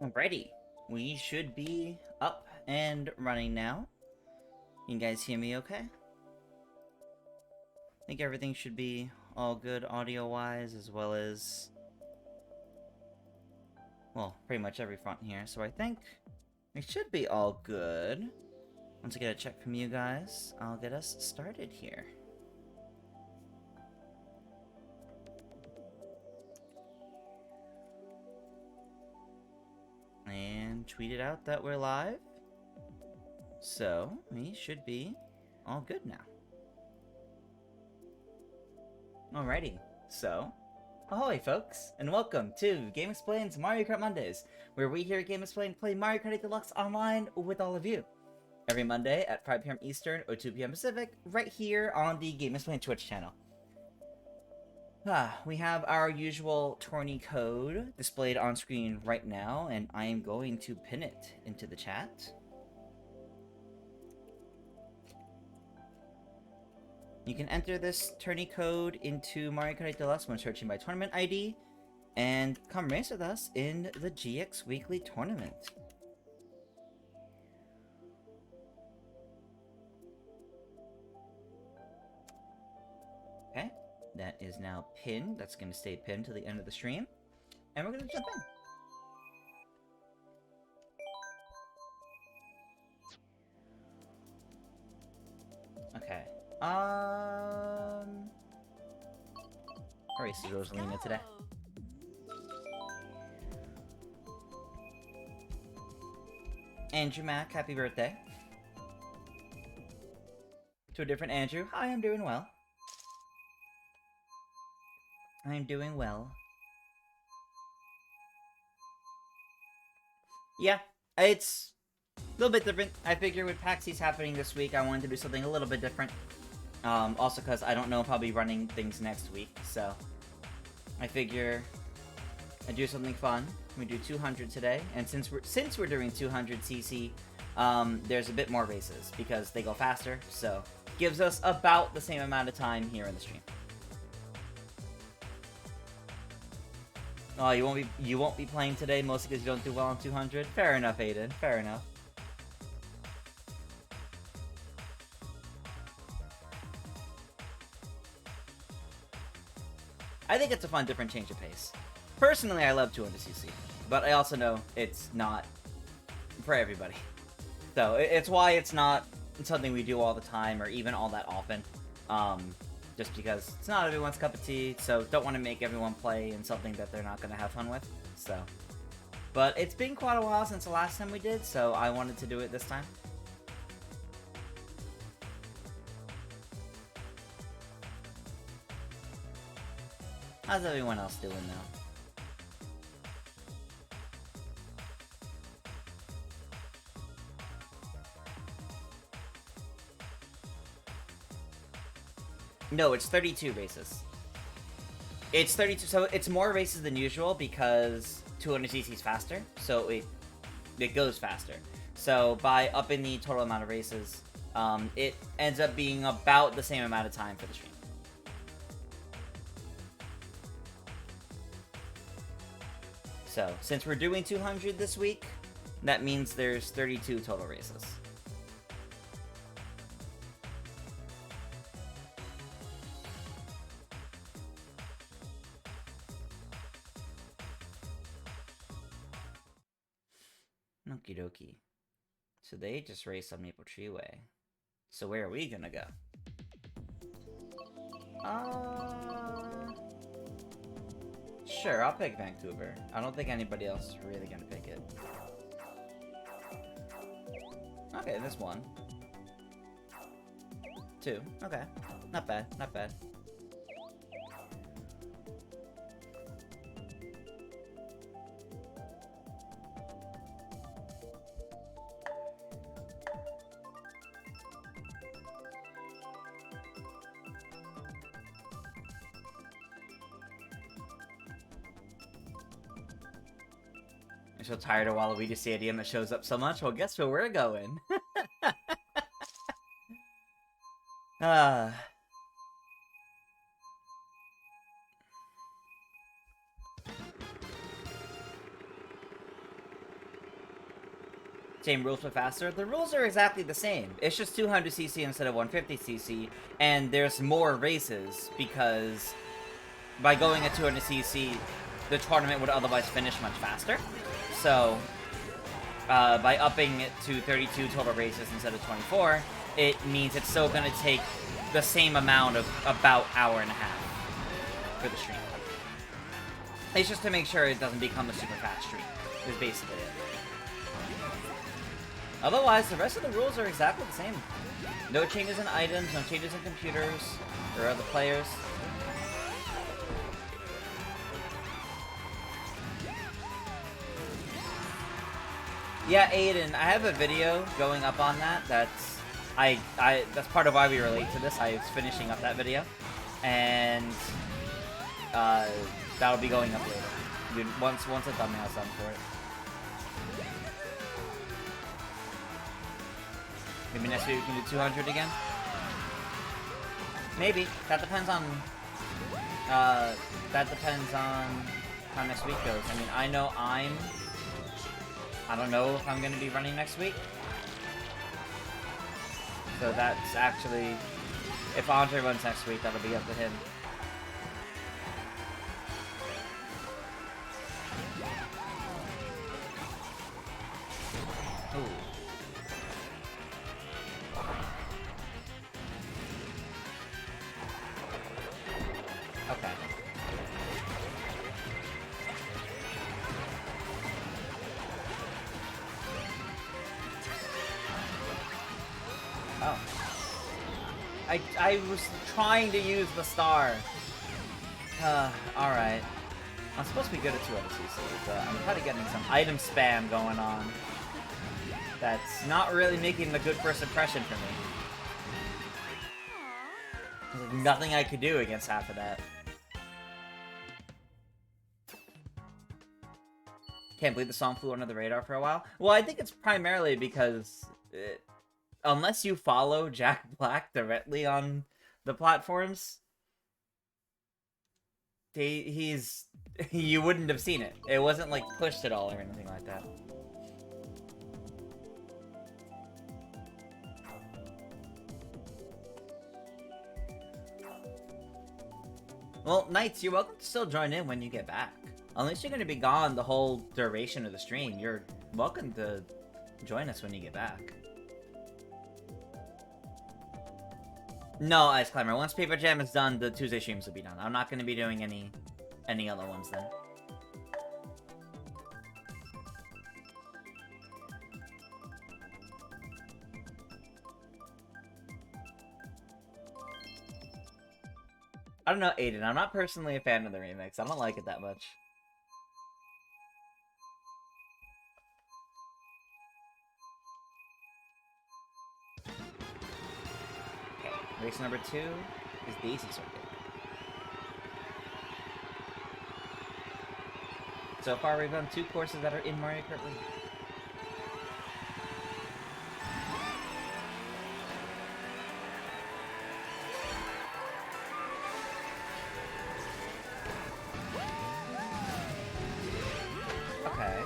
Alrighty, we should be up and running now. You guys hear me okay? I think everything should be all good audio-wise, as well as, well, pretty much every front here. So I think it should be all good. Once I get a check from you guys, I'll get us started here. And tweet it out that we're live. So, we should be all good now. Alrighty, so, ahoy folks, and welcome to Game Explain's Mario Kart Mondays, where we here at Game Explain play Mario Kart 8 Deluxe online with all of you. Every Monday at 5 p.m. Eastern or 2 p.m. Pacific, right here on the Game Explain Twitch channel. We have our usual tourney code displayed on screen right now, and I am going to pin it into the chat. You can enter this tourney code into Mario Kart 8 Deluxe when searching by tournament ID, and come race with us in the GX Weekly Tournament. Okay, that is now pinned. That's going to stay pinned to the end of the stream. And we're going to jump in. Okay. How races Rosalina today? Andrew Mack, happy birthday. To a different Andrew. Hi, I'm doing well. I'm doing well. Yeah, it's a little bit different. I figure with PAX East happening this week, I wanted to do something a little bit different. Also because I don't know if I'll be running things next week, so I figure I do something fun. We do 200 today, and since we're doing 200cc, there's a bit more races because they go faster, so gives us about the same amount of time here in the stream. Oh, you won't be playing today mostly because you don't do well on 200. Fair enough, Aiden. Fair enough. I think it's a fun, different change of pace. Personally, I love 200cc, but I also know it's not for everybody. So it's why it's not something we do all the time or even all that often. Just because it's not everyone's cup of tea, so don't want to make everyone play in something that they're not going to have fun with. So, but it's been quite a while since the last time we did, so I wanted to do it this time. How's everyone else doing now? No, it's 32 races. It's 32, so it's more races than usual because 200cc is faster, so it goes faster. So by upping the total amount of races, it ends up being about the same amount of time for the stream. So, since we're doing 200 this week, that means there's 32 total races. Okie dokie. So they just raced on Maple Tree Way. So where are we gonna go? Sure, I'll pick Vancouver. I don't think anybody else is really gonna pick it. Okay, there's one. Two. Okay. Not bad, not bad. I'm so tired of Waluigi Stadium that shows up so much. Well, guess where we're going? same rules but faster. The rules are exactly the same. It's just 200cc instead of 150cc, and there's more races because by going at 200cc, the tournament would otherwise finish much faster. So, by upping it to 32 total races instead of 24, it means it's still going to take the same amount of about hour and a half for the stream. It's just to make sure it doesn't become a super fast stream, is basically it. Otherwise, the rest of the rules are exactly the same. No changes in items, no changes in computers, or other players. Yeah, Aiden, I have a video going up on that. That's that's part of why we relate to this. I was finishing up that video, and that'll be going up later. Once the thumbnail's done for it. Maybe next week we can do 200 again. Maybe. That depends on how next week goes. I mean, I know I don't know if I'm going to be running next week. So that's actually... If Andre runs next week, that'll be up to him. Ooh. Okay. Oh. I was trying to use the star. Alright. I'm supposed to be good at 200cc, but I'm kind of getting some item spam going on. That's not really making a good first impression for me. There's nothing I could do against half of that. Can't believe the song flew under the radar for a while. Well, I think it's primarily because... unless you follow Jack Black directly on the platforms, you wouldn't have seen it. It wasn't like pushed at all or anything like that. Well, Knights, you're welcome to still join in when you get back. Unless you're going to be gone the whole duration of the stream, you're welcome to join us when you get back. No, Ice Climber. Once Paper Jam is done, the Tuesday streams will be done. I'm not going to be doing any other ones then. I don't know, Aiden. I'm not personally a fan of the remix. I don't like it that much. Race number 2 is Daisy Circuit. So far, we've done 2 courses that are in Mario Kart Wii. Okay.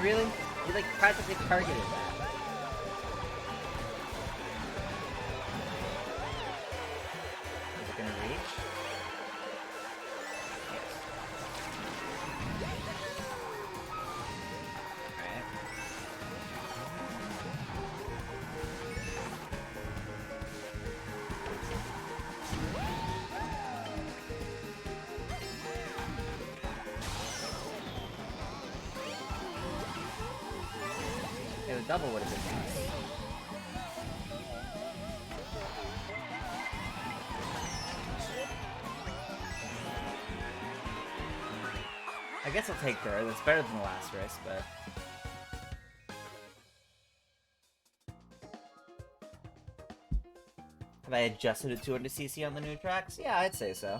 Really? You like practically targeted that. Is it gonna reach? Yes. Alright. double would have been nice. I guess I'll take third. That's better than the last race, but... Have I adjusted to 200cc on the new tracks? Yeah, I'd say so.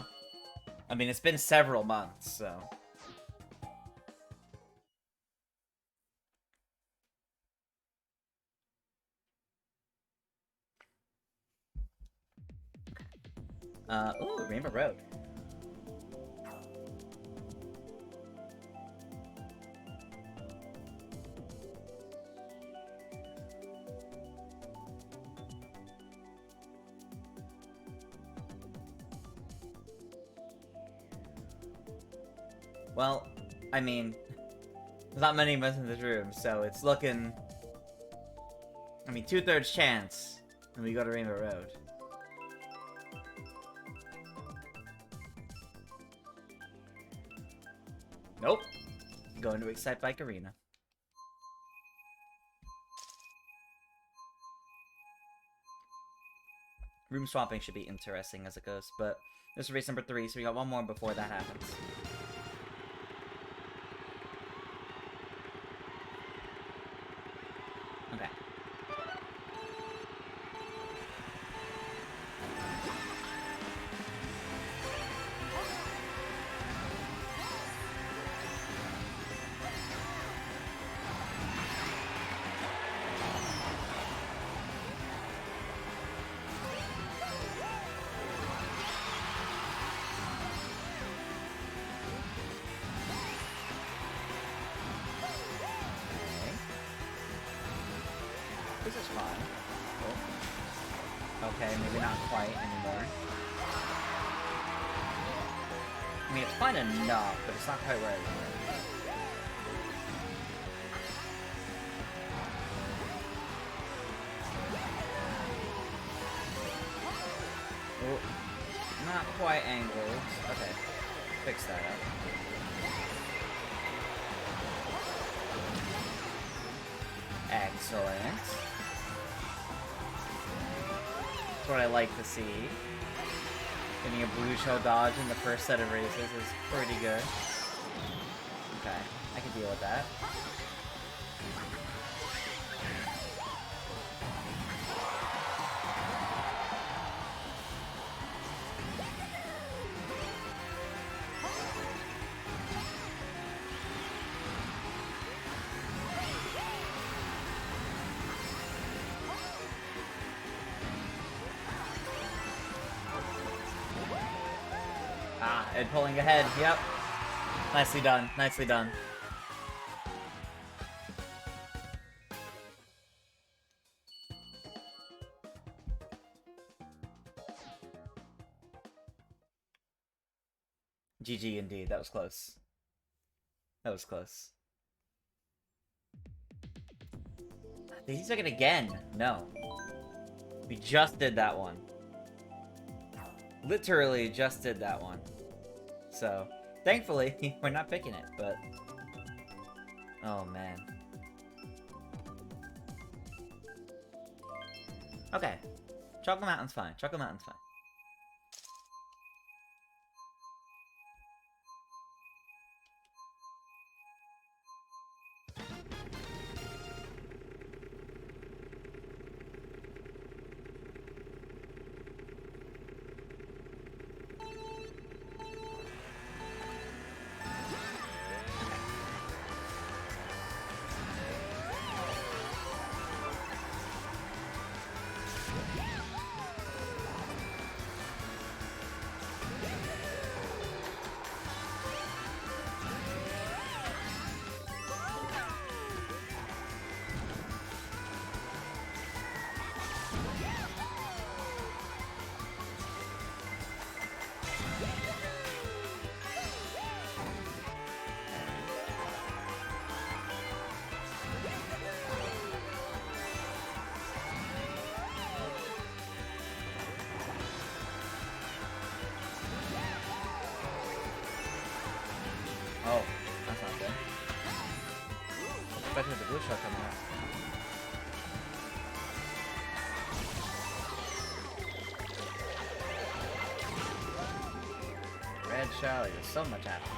I mean, it's been several months, so... Ooh, Rainbow Road. Well, I mean, there's not many of us in this room, so it's looking... I mean, 2/3 chance, and we go to Rainbow Road. Nope. Going to Excite Bike Arena. Room swapping should be interesting as it goes, but this is race number 3, so we got one more before that happens. Okay. This is fine. Cool. Okay, maybe not quite anymore. I mean, it's fine enough, but it's not quite where I want it. Oh, not quite angled. Okay, fix that up. Excellent. That's what I like to see. Getting a blue shell dodge in the first set of races is pretty good. Okay, I can deal with that. And pulling ahead, yep. Nicely done, nicely done. GG indeed, that was close. That was close. Did he took it again? No. We just did that one. Literally just did that one. So, thankfully, we're not picking it, but... Oh, man. Okay. Chocolate Mountain's fine. Chocolate Mountain's fine. Oh, that's not good. Especially with the blue shell coming out. shell. There's so much happening.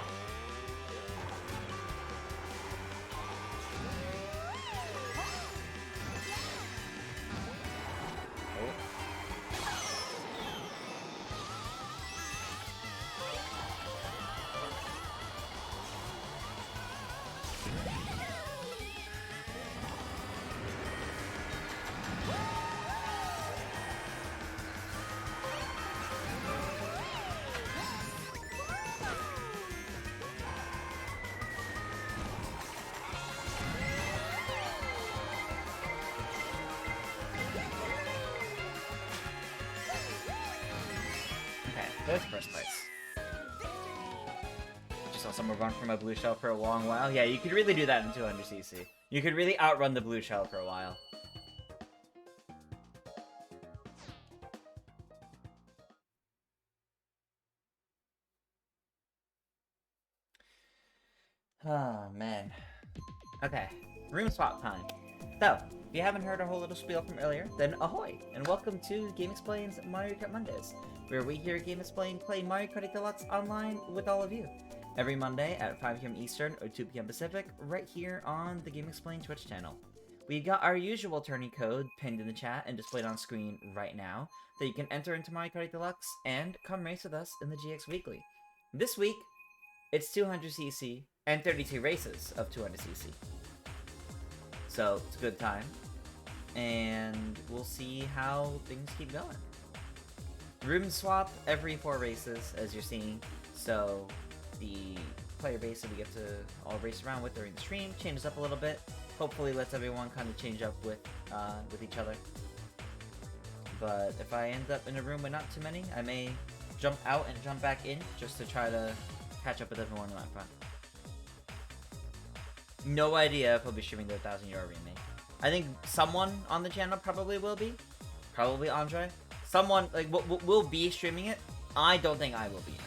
There's first place. Just saw someone run from a blue shell for a long while. Yeah, you could really do that in 200cc. You could really outrun the blue shell for a while. Oh, man. Okay, room swap time. So, if you haven't heard our whole little spiel from earlier, then ahoy! And welcome to Game Explain's Mario Kart Mondays, where we here at Game Explain play Mario Kart Deluxe online with all of you. Every Monday at 5 p.m. Eastern or 2 p.m. Pacific, right here on the Game Explain Twitch channel. We've got our usual tourney code pinned in the chat and displayed on screen right now, that you can enter into Mario Kart Deluxe and come race with us in the GX Weekly. This week, it's 200cc and 32 races of 200cc. So, it's a good time. And we'll see how things keep going. Room swap every 4 races, as you're seeing. So, the player base that we get to all race around with during the stream changes up a little bit. Hopefully lets everyone kind of change up with each other. But if I end up in a room with not too many, I may jump out and jump back in just to try to catch up with everyone in my front. No idea if I'll be streaming the 1,000 Euro remake. I think someone on the channel probably will be. Probably Andre. Someone, like, will be streaming it. I don't think I will be now.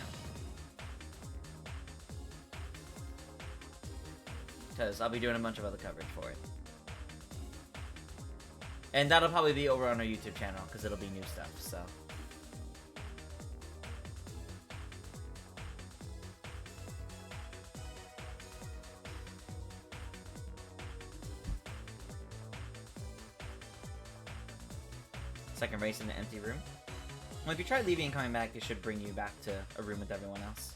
Because I'll be doing a bunch of other coverage for it. And that'll probably be over on our YouTube channel, because it'll be new stuff, so. Second race in the empty room. Well, if you try leaving and coming back, it should bring you back to a room with everyone else.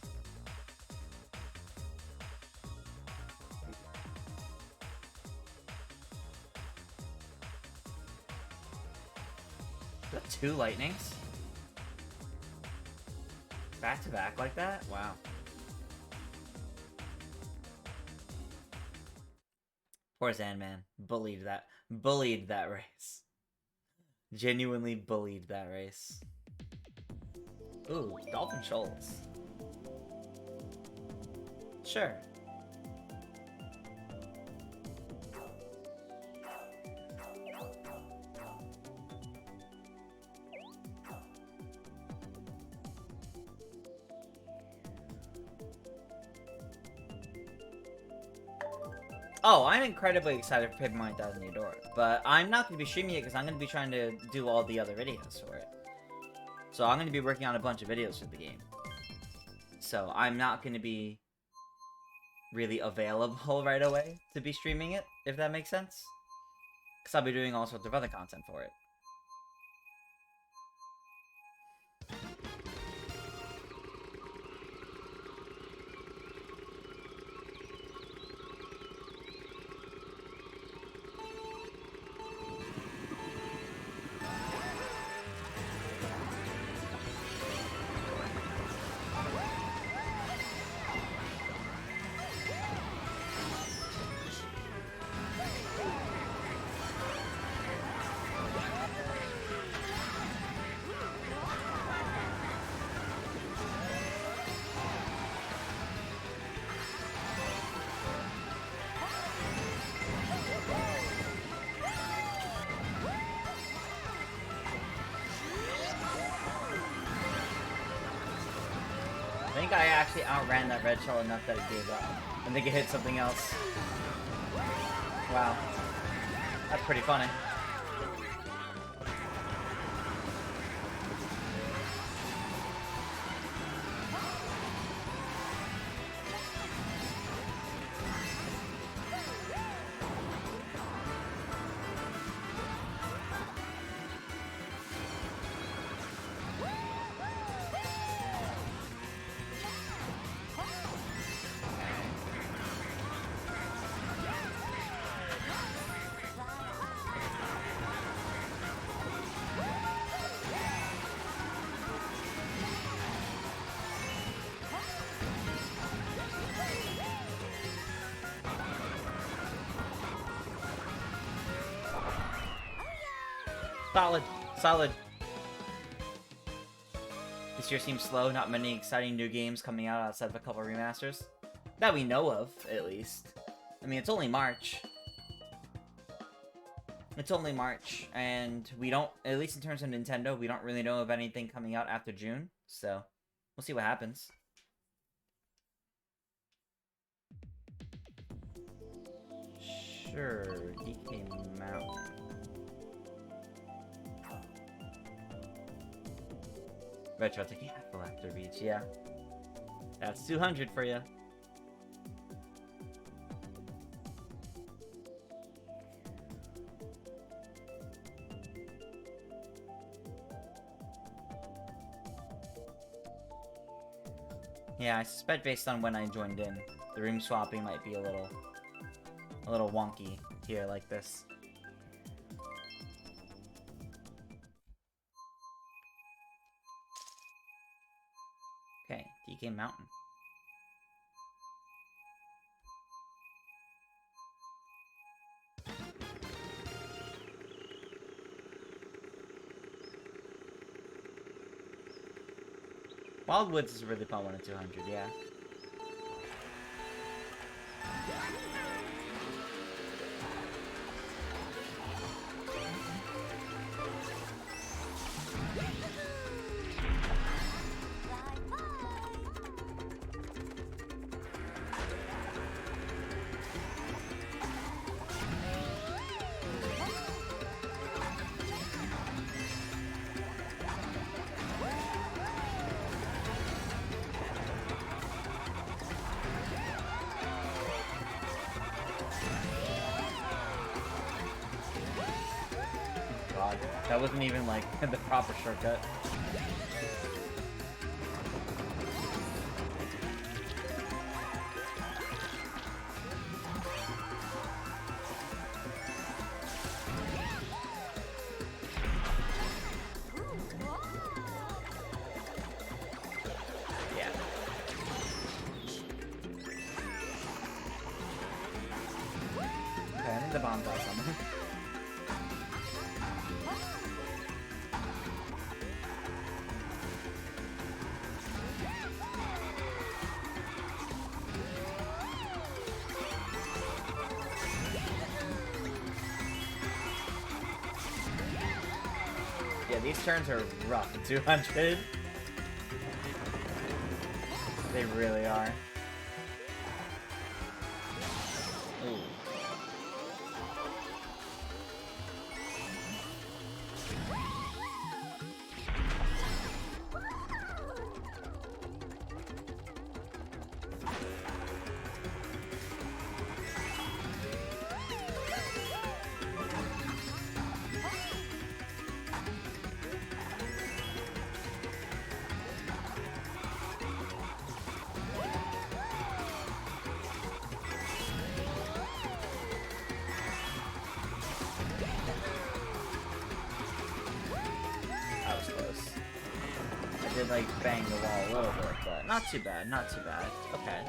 Is that 2 lightnings? Back to back like that? Wow. Poor Sandman. Bullied that race. Genuinely bullied that race. Ooh, Dolphin Shoals. Sure. Oh, I'm incredibly excited for Paper Mario 1000 Eudora, but I'm not going to be streaming it because I'm going to be trying to do all the other videos for it. So I'm going to be working on a bunch of videos for the game. So I'm not going to be really available right away to be streaming it, if that makes sense. Because I'll be doing all sorts of other content for it. I think I actually outran that red shell enough that it gave up. I think it hit something else. Wow. That's pretty funny. Solid. Solid. This year seems slow. Not many exciting new games coming out outside of a couple remasters. That we know of, at least. I mean, it's only March. It's only March, and we don't, at least in terms of Nintendo, we don't really know of anything coming out after June, so we'll see what happens. Sure, DK Mountain. Retro, it's like, yeah, After Beach, yeah. That's 200 for you. Yeah, I suspect based on when I joined in, the room swapping might be a little wonky here like this. Okay, DK Mountain. Wildwoods is a really fun one at 200, yeah. That wasn't even, like, the proper shortcut. Yeah. Okay, I think the bomb's out somewhere. Yeah, these turns are rough at 200. They really are. Ooh. Did like bang the wall a little bit, but not too bad, not too bad. Okay.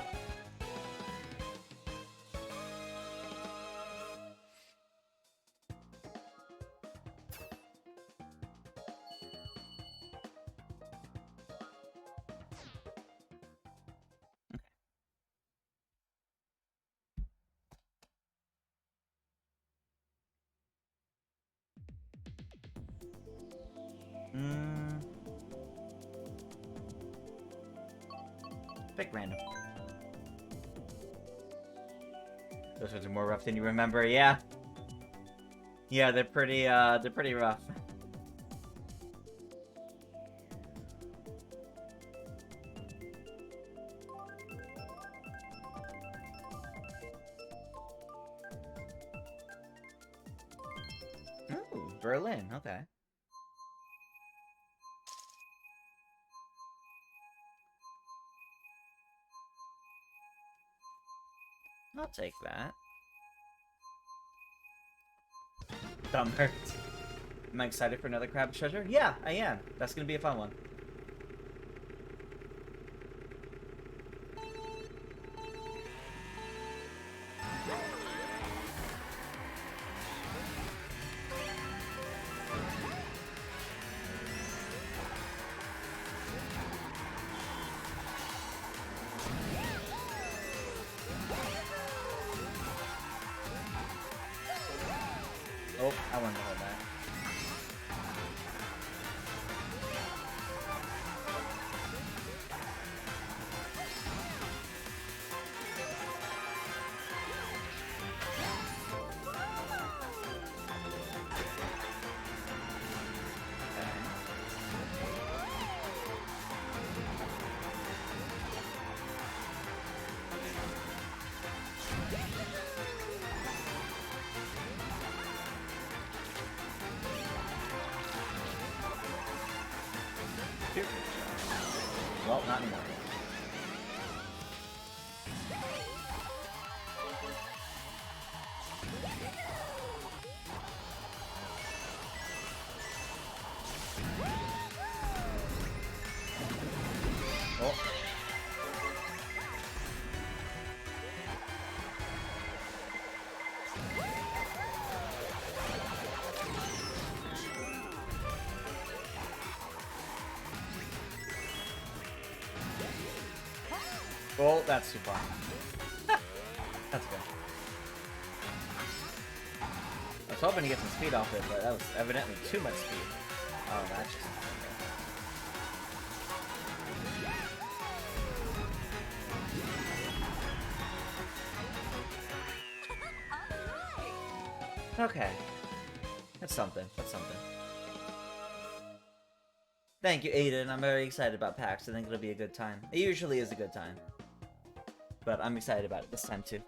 Pick random. Those ones are more rough than you remember, yeah. Yeah, they're pretty rough. Ooh, Berlin, okay. I'll take that. Dumb hurt. Am I excited for another crab treasure? Yeah, I am. That's gonna be a fun one. Oh, I wanted to hold that. Well, not anymore. Oh. Oh, that's too far. That's good. I was hoping to get some speed off it, but that was evidently too much speed. Oh, that's just... Okay. That's something. That's something. Thank you, Aiden. I'm very excited about PAX. I think it'll be a good time. It usually is a good time. But I'm excited about it this time, too.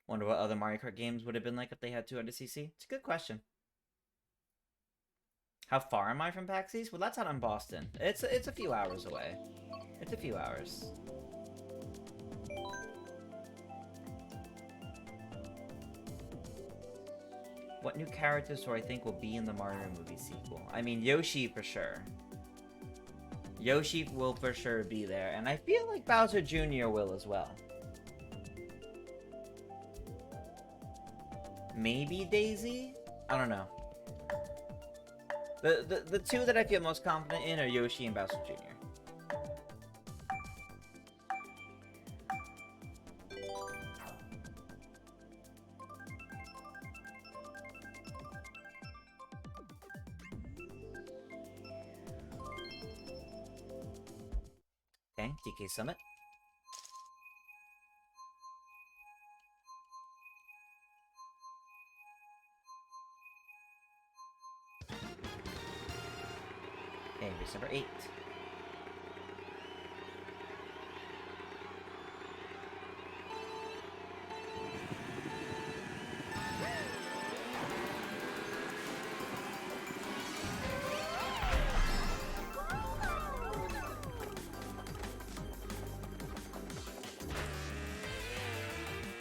Wonder what other Mario Kart games would have been like if they had 200cc? It's a good question. How far am I from PAX East? Well, that's out in Boston. It's a few hours away. It's a few hours. What new characters do I think will be in the Mario movie sequel? I mean, Yoshi for sure. Yoshi will for sure be there, and I feel like Bowser Jr. will as well. Maybe Daisy? I don't know. The two that I feel most confident in are Yoshi and Bowser Jr. Okay, DK Summit. Okay, race number 8.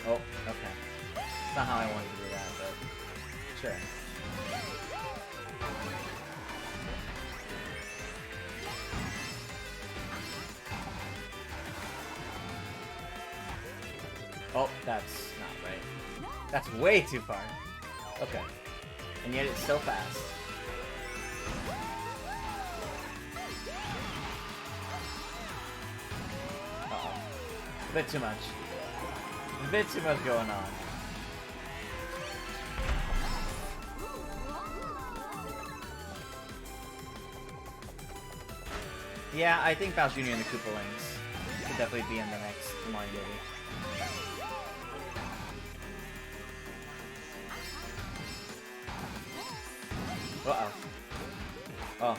Oh, okay. It's not how I wanted to do that, but sure. Oh, that's not right. That's way too far. Okay. And yet it's so fast. Uh-oh. A bit too much. A bit too much going on. Yeah, I think Bowser Jr. and the Koopalings could definitely be in the next Mario movie. Uh-oh. Oh,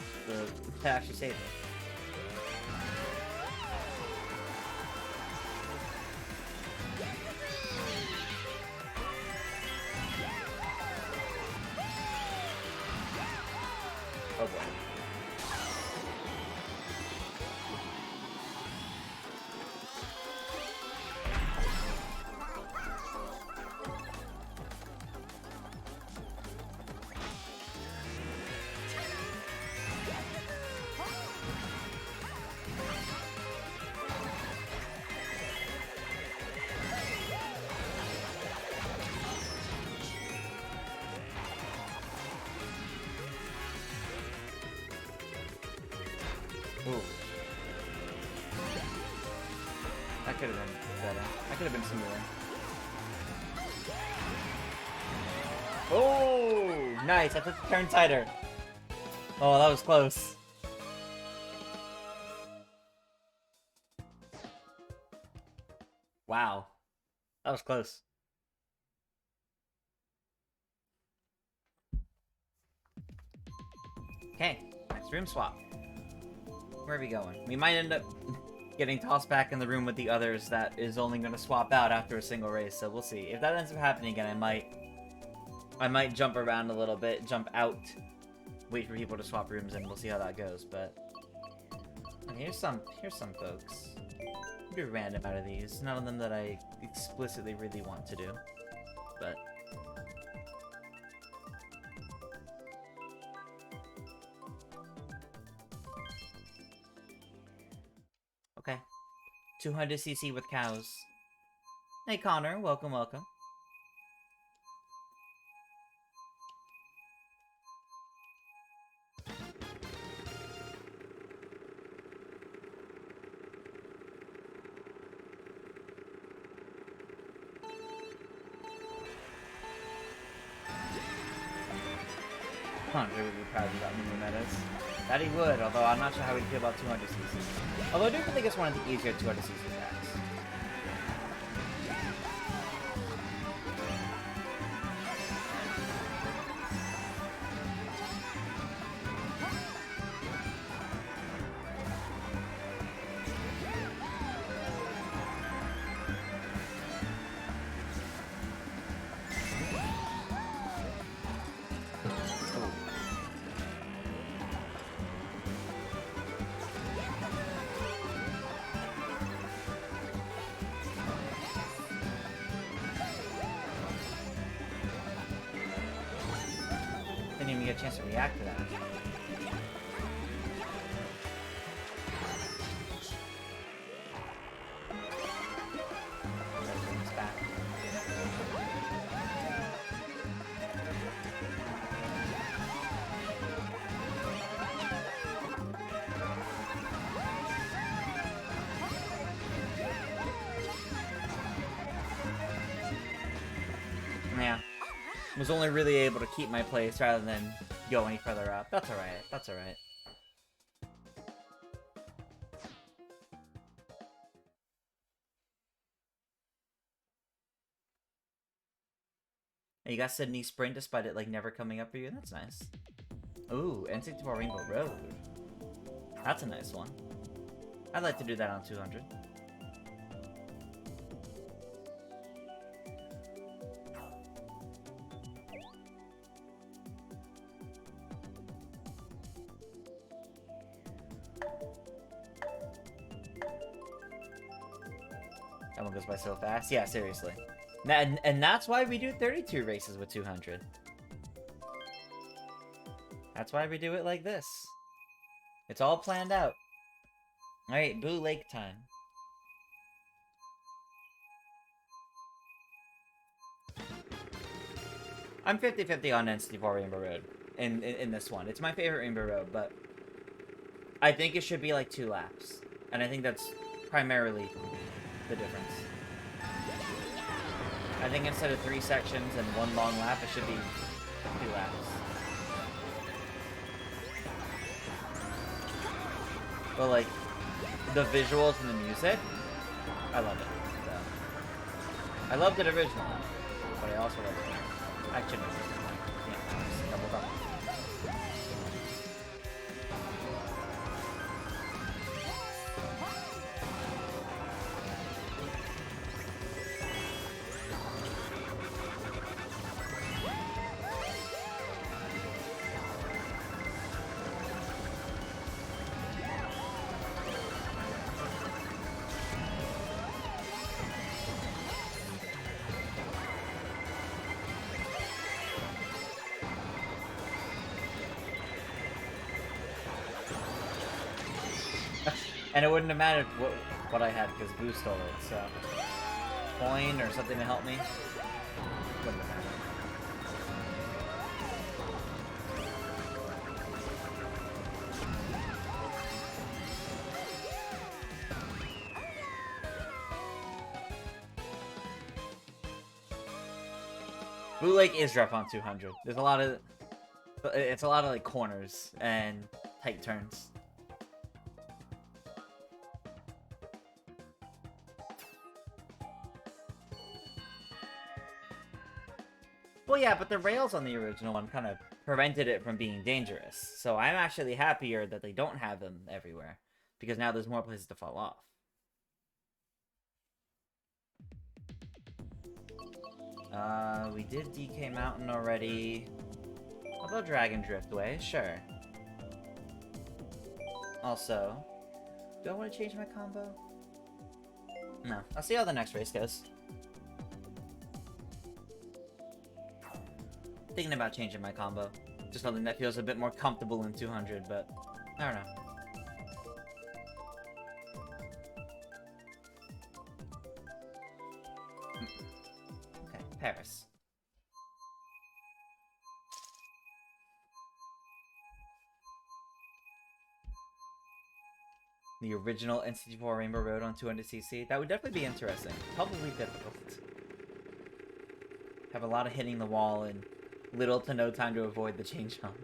that actually saved me. Oh boy. Ooh. That could have been better. I could have been smoother. Oh, nice. I took the turn tighter. Oh, that was close. Wow. That was close. Okay, next room swap. Where are we going? We might end up getting tossed back in the room with the others that is only going to swap out after a single race, so we'll see. If that ends up happening again, I might jump around a little bit, jump out, wait for people to swap rooms, and we'll see how that goes, but... Here's some folks. Be random out of these. None of them that I explicitly really want to do, but... Okay. 200cc with cows. Hey Connor, welcome, welcome. Connor would be proud about mini metas. That he would, although I'm not sure how he'd feel about 200cc. Although I do think it's one of the easier 200cc packs. Didn't even get a chance to react to that. Yeah. Was only really able to keep my place rather than go any further up. That's alright. That's alright. You got Sydney Sprint despite it like never coming up for you. That's nice. Ooh, N64 Rainbow Road. That's a nice one. I'd like to do that on 200. That one goes by so fast. Yeah, seriously. And that's why we do 32 races with 200. That's why we do it like this. It's all planned out. Alright, Boo Lake time. I'm 50-50 on N64 Rainbow Road in this one. It's my favorite Rainbow Road, but I think it should be like 2 laps. And I think that's primarily the difference. I think instead of 3 sections and 1 long lap, it should be 2 laps. But like, the visuals and the music, I love it. So. I loved it originally, but I also love it here. Actually, no, yeah, double double. And it wouldn't have mattered what I had because Boo stole it, so... Coin or something to help me? Wouldn't have mattered. Bootleg is rough on 200. There's a lot of... It's a lot of, like, corners and tight turns. Well, yeah, but the rails on the original one kind of prevented it from being dangerous. So I'm actually happier that they don't have them everywhere. Because now there's more places to fall off. We did DK Mountain already. How about Dragon Driftway? Sure. Also, do I want to change my combo? No. I'll see how the next race goes. Thinking about changing my combo. Just something that feels a bit more comfortable in 200, but I don't know. Okay, Paris. The original N64 Rainbow Road on 200cc? That would definitely be interesting. Probably difficult. Have a lot of hitting the wall and little to no time to avoid the change jump.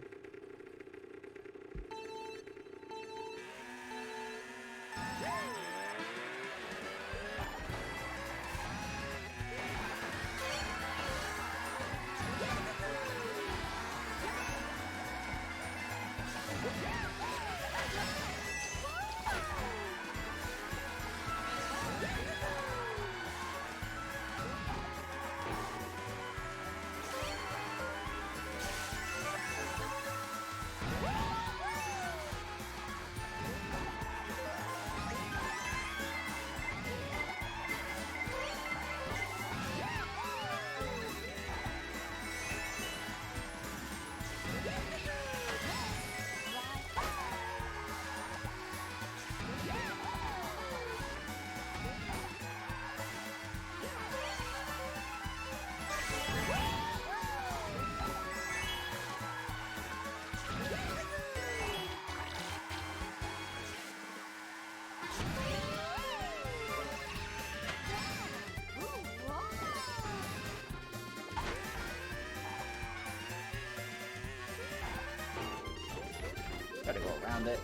Gotta go around it.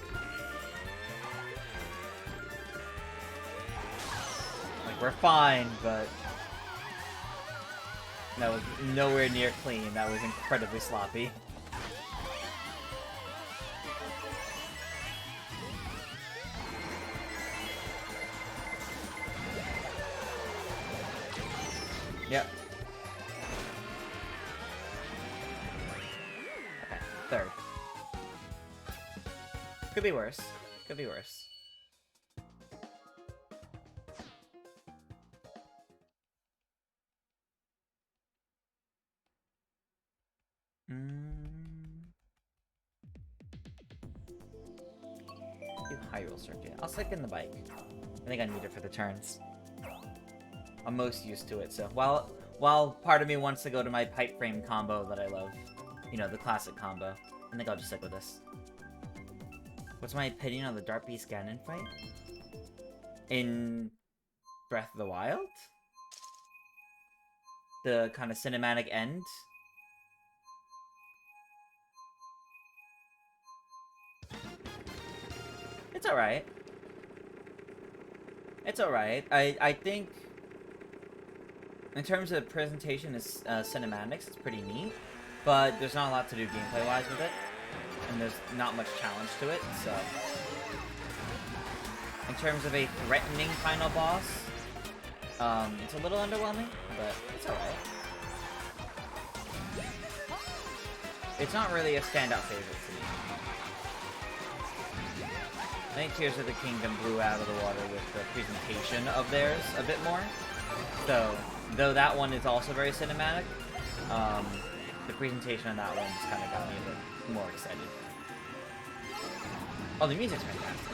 Like, we're fine, but... that was nowhere near clean. That was incredibly sloppy. Yep. Okay, third. Could be worse. Could be worse. Do Hyrule Circuit. I'll stick in the bike. I think I need it for the turns. I'm most used to it, so while part of me wants to go to my pipe frame combo that I love, you know, the classic combo, I think I'll just stick with this. What's my opinion on the Dark Beast Ganon fight? In Breath of the Wild? The kind of cinematic end? It's alright. It's alright. I think in terms of presentation as cinematics, it's pretty neat, but there's not a lot to do gameplay-wise with it. And there's not much challenge to it, so... in terms of a threatening final boss, it's a little underwhelming, but it's alright. It's not really a standout favorite to me. I think Tears of the Kingdom blew out of the water with the presentation of theirs a bit more. So, though that one is also very cinematic, the presentation on that one just kind of got me a bit more excited. Oh, the music's fantastic.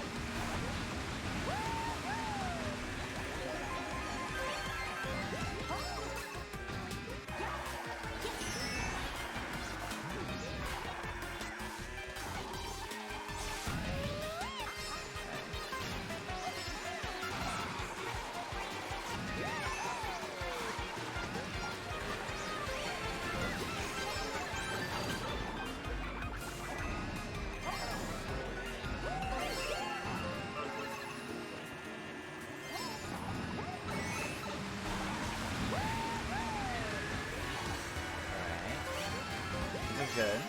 good.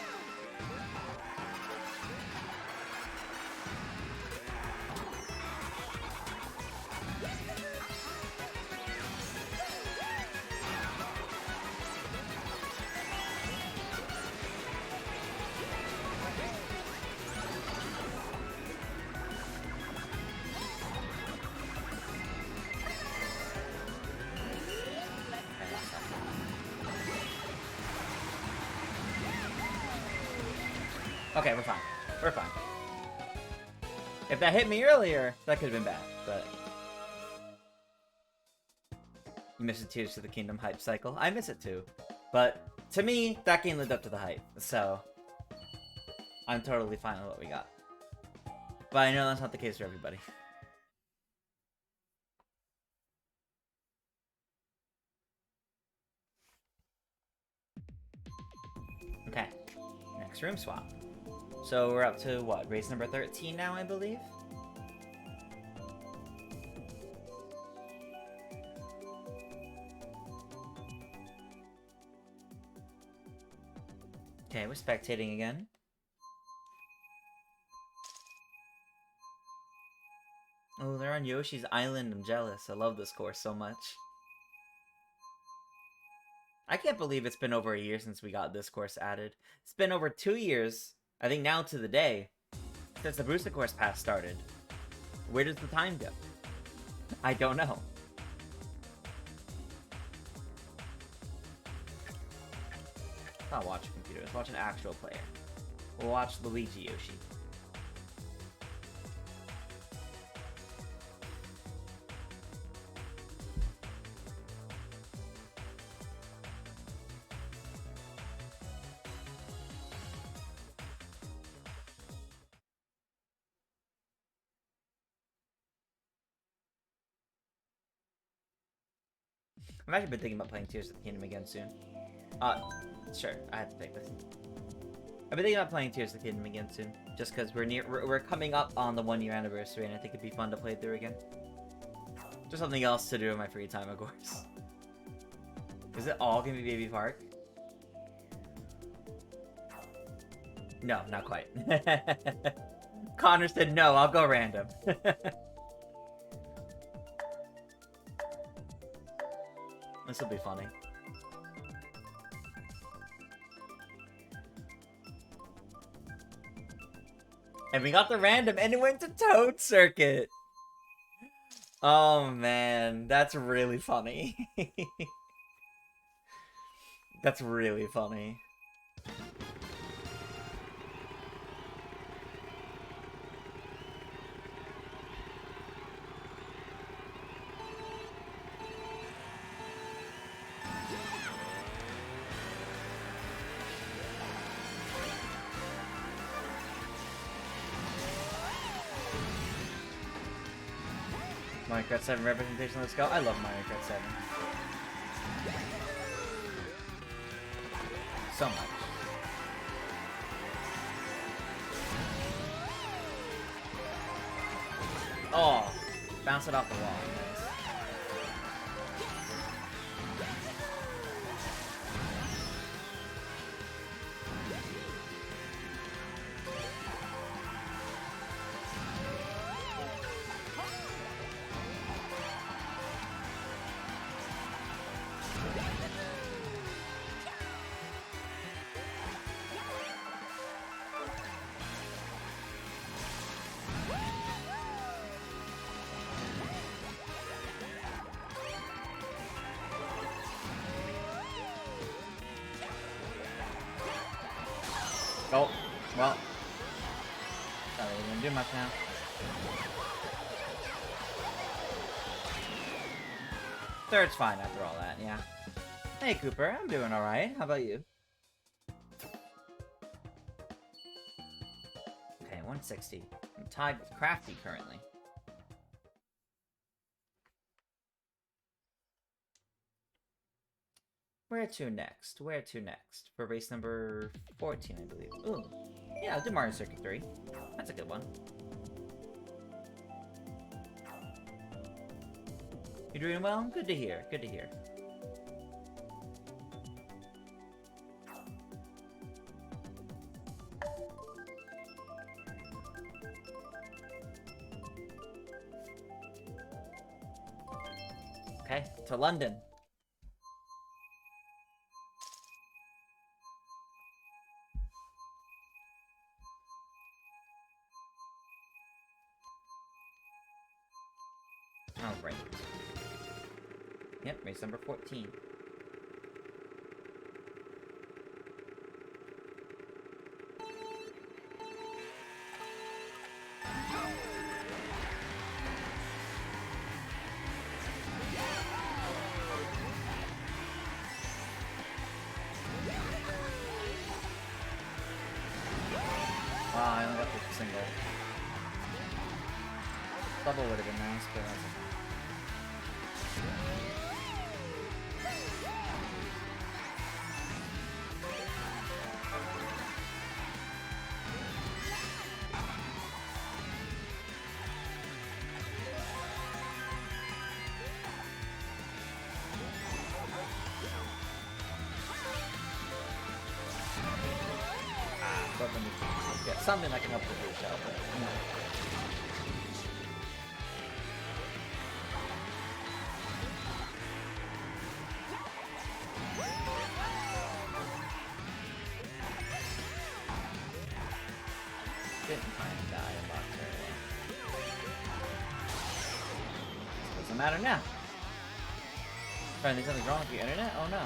Okay, we're fine. We're fine. If that hit me earlier, that could have been bad, but... You miss the Tears to the Kingdom hype cycle. I miss it too. But, to me, that game lived up to the hype, so... I'm totally fine with what we got. But I know that's not the case for everybody. Okay. Next room swap. So we're up to, what, race number 13 now, I believe? Okay, we're spectating again. Oh, they're on Yoshi's Island. I'm jealous. I love this course so much. I can't believe it's been over a year since we got this course added. It's been over 2 years, I think now to the day, since the Brewster Course Pass started. Where does the time go? I don't know. Let's not watch a computer, let's watch an actual player. We'll watch Luigi Yoshi. I've actually been thinking about playing Tears of the Kingdom again soon. Sure, I have to pick this. I've been thinking about playing Tears of the Kingdom again soon, just because we're coming up on the 1 year anniversary, and I think it'd be fun to play through again. Just something else to do in my free time, of course. Is it all gonna be Baby Park? No, not quite. Connor said no, I'll go random. This will be funny. And we got the random, and it went to Toad Circuit! Oh man, that's really funny. That's really funny. Mario Kart 7 representation, let's go. I love Mario Kart 7. So much. Oh, bounce it off the wall. Nice. Oh, well. Not really gonna do much now. Third's fine after all that, yeah. Hey Cooper, I'm doing alright. How about you? Okay, 160. I'm tied with Crafty currently. Where to next? Where to next? For race number 14, I believe. Ooh. Yeah, I'll do Mario Circuit 3. That's a good one. You're doing well? Good to hear. Good to hear. Okay, to London. Oh, right. Yep, race number 14. Wow, I only got the single. Double would have been nice, but that's okay. Something that can help with your shell, but you know. Didn't try and die a lot early. Doesn't matter now. Trying to think something's wrong with your internet? Oh no.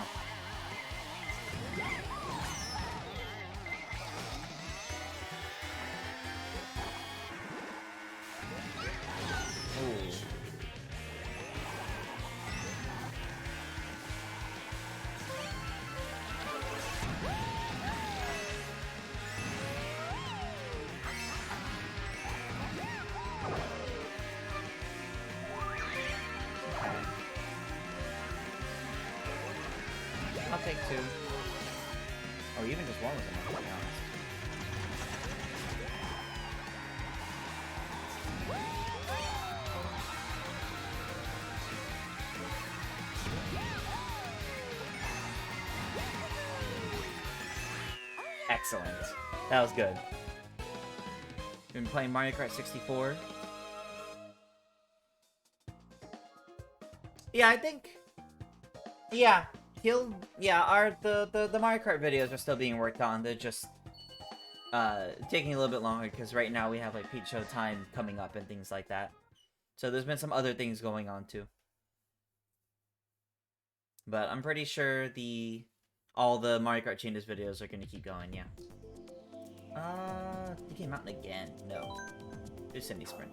I'll take 2. Or even just 1 was enough, to be honest. Excellent. That was good. Been playing Mario Kart 64. Yeah, I think... Yeah. The Mario Kart videos are still being worked on. They're just taking a little bit longer because right now we have like Peach Show time coming up and things like that. So there's been some other things going on too. But I'm pretty sure all the Mario Kart Changes videos are gonna keep going, yeah. DK Mountain again. No. Do Cindy Sprint.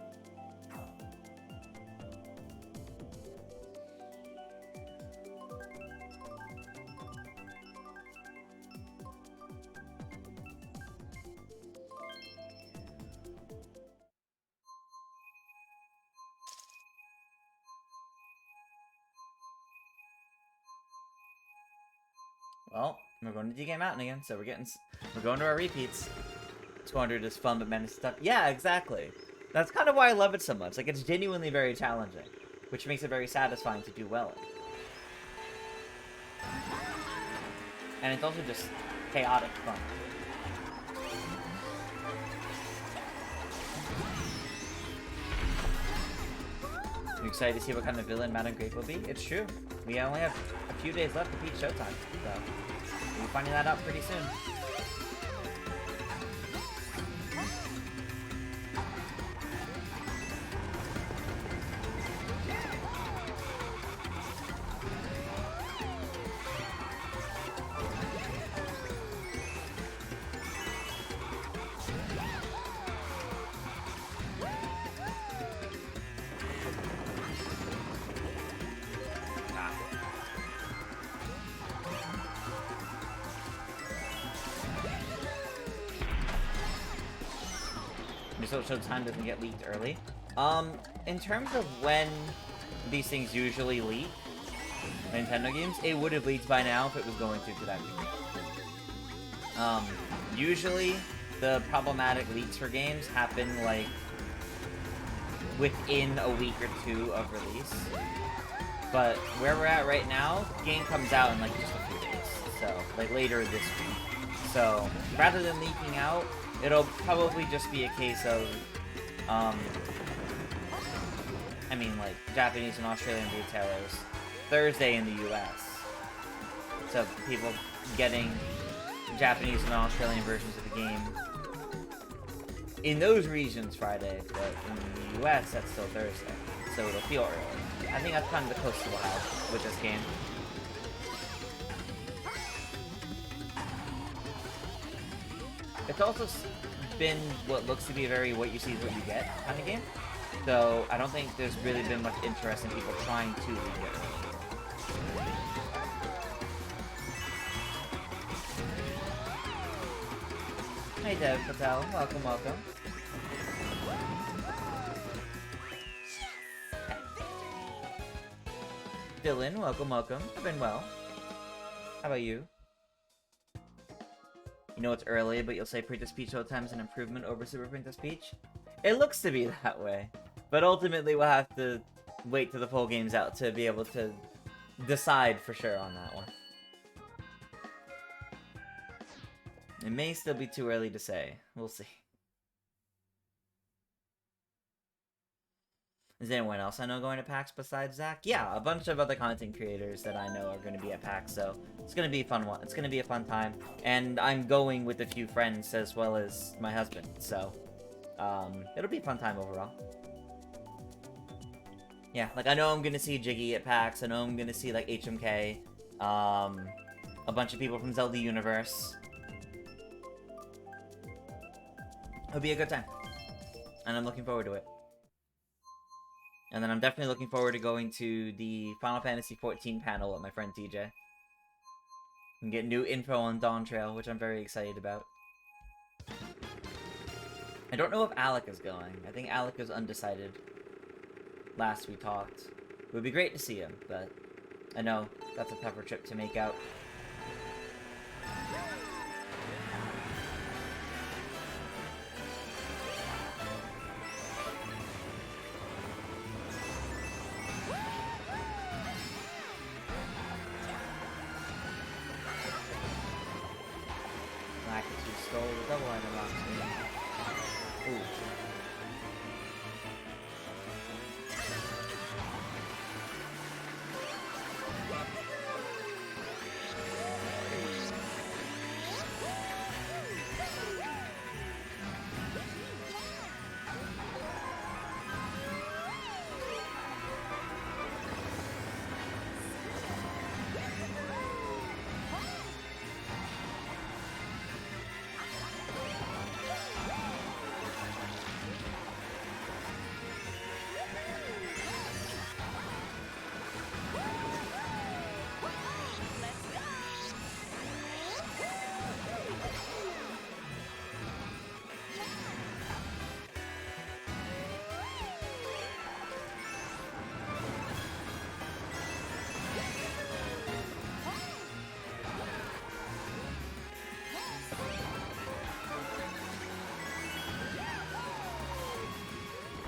Well, we're going to DK Mountain again, so we're going to our repeats. 200 is fun, but man, it's tough. Yeah, exactly. That's kind of why I love it so much. Like, it's genuinely very challenging, which makes it very satisfying to do well in. And it's also just chaotic fun. I'm excited to see what kind of villain Madame Grape will be. It's true. We only have a few days left to Peach Showtime, so we'll be finding that out pretty soon. So Showtime doesn't get leaked early. In terms of when these things usually leak, Nintendo games, it would have leaked by now if it was going to that degree. Usually the problematic leaks for games happen like within a week or 2 of release. But where we're at right now, the game comes out in like just a few days. So like later this week. So rather than leaking out, it'll probably just be a case of, I mean, like, Japanese and Australian retailers Thursday in the US. So people getting Japanese and Australian versions of the game in those regions Friday, but in the US that's still Thursday. So it'll feel early. I think that's kind of the closest we'll have with this game. It's also been what looks to be a very what you see is what you get kind of game. So I don't think there's really been much interest in people trying to leave it early. Hey Dev Patel, welcome, welcome. Dylan, welcome, welcome. I've been well. How about you? You know it's early, but you'll say Princess Peach all the time is an improvement over Super Princess Peach? It looks to be that way. But ultimately we'll have to wait till the full game's out to be able to decide for sure on that one. It may still be too early to say. We'll see. Is anyone else I know going to PAX besides Zach? Yeah, a bunch of other content creators that I know are going to be at PAX, so it's going to be a fun one. It's going to be a fun time, and I'm going with a few friends as well as my husband, so it'll be a fun time overall. Yeah, like I know I'm going to see Jiggy at PAX. I know I'm going to see like HMK, a bunch of people from Zelda Universe. It'll be a good time, and I'm looking forward to it. And then I'm definitely looking forward to going to the Final Fantasy XIV panel with my friend TJ. And get new info on Dawn Trail, which I'm very excited about. I don't know if Alec is going. I think Alec is undecided. Last we talked. It would be great to see him, but I know that's a tougher trip to make out. Stole the double item last game. Ooh.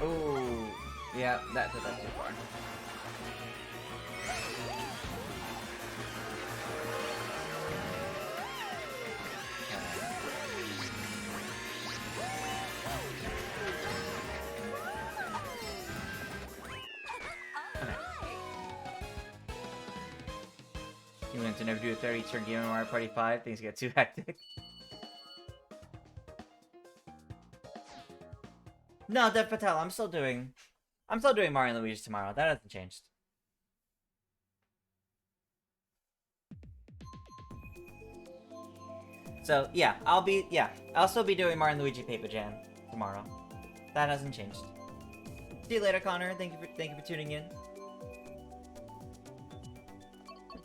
Oh, yeah, that took that too far. Okay. You went to never do a 30-turn game in Mario Party 5, things get too hectic. No, Dev Patel, I'm still doing Mario and Luigi tomorrow. That hasn't changed. So yeah, I'll still be doing Mario and Luigi Paper Jam tomorrow. That hasn't changed. See you later, Connor. Thank you for tuning in.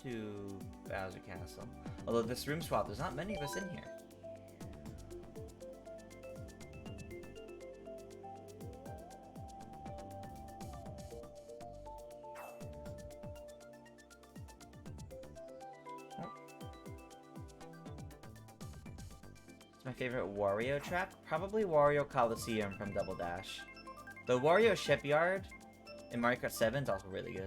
To Bowser Castle. Although this room swap, there's not many of us in here. My favorite Wario track? Probably Wario Coliseum from Double Dash. The Wario Shipyard in Mario Kart 7 is also really good.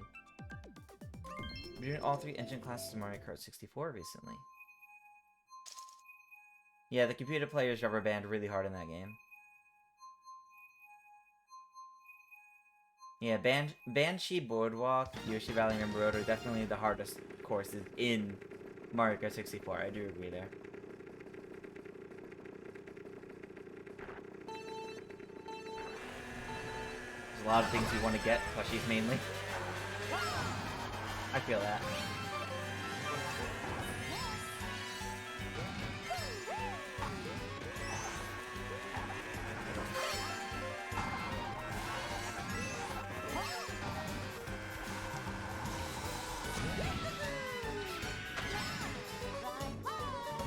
We're doing all 3 engine classes in Mario Kart 64 recently. Yeah, the computer players rubber band really hard in that game. Yeah, Banshee Boardwalk, Yoshi Valley, and River Road are definitely the hardest courses in Mario Kart 64. I do agree there. There's a lot of things you want to get, plushies mainly. I feel that.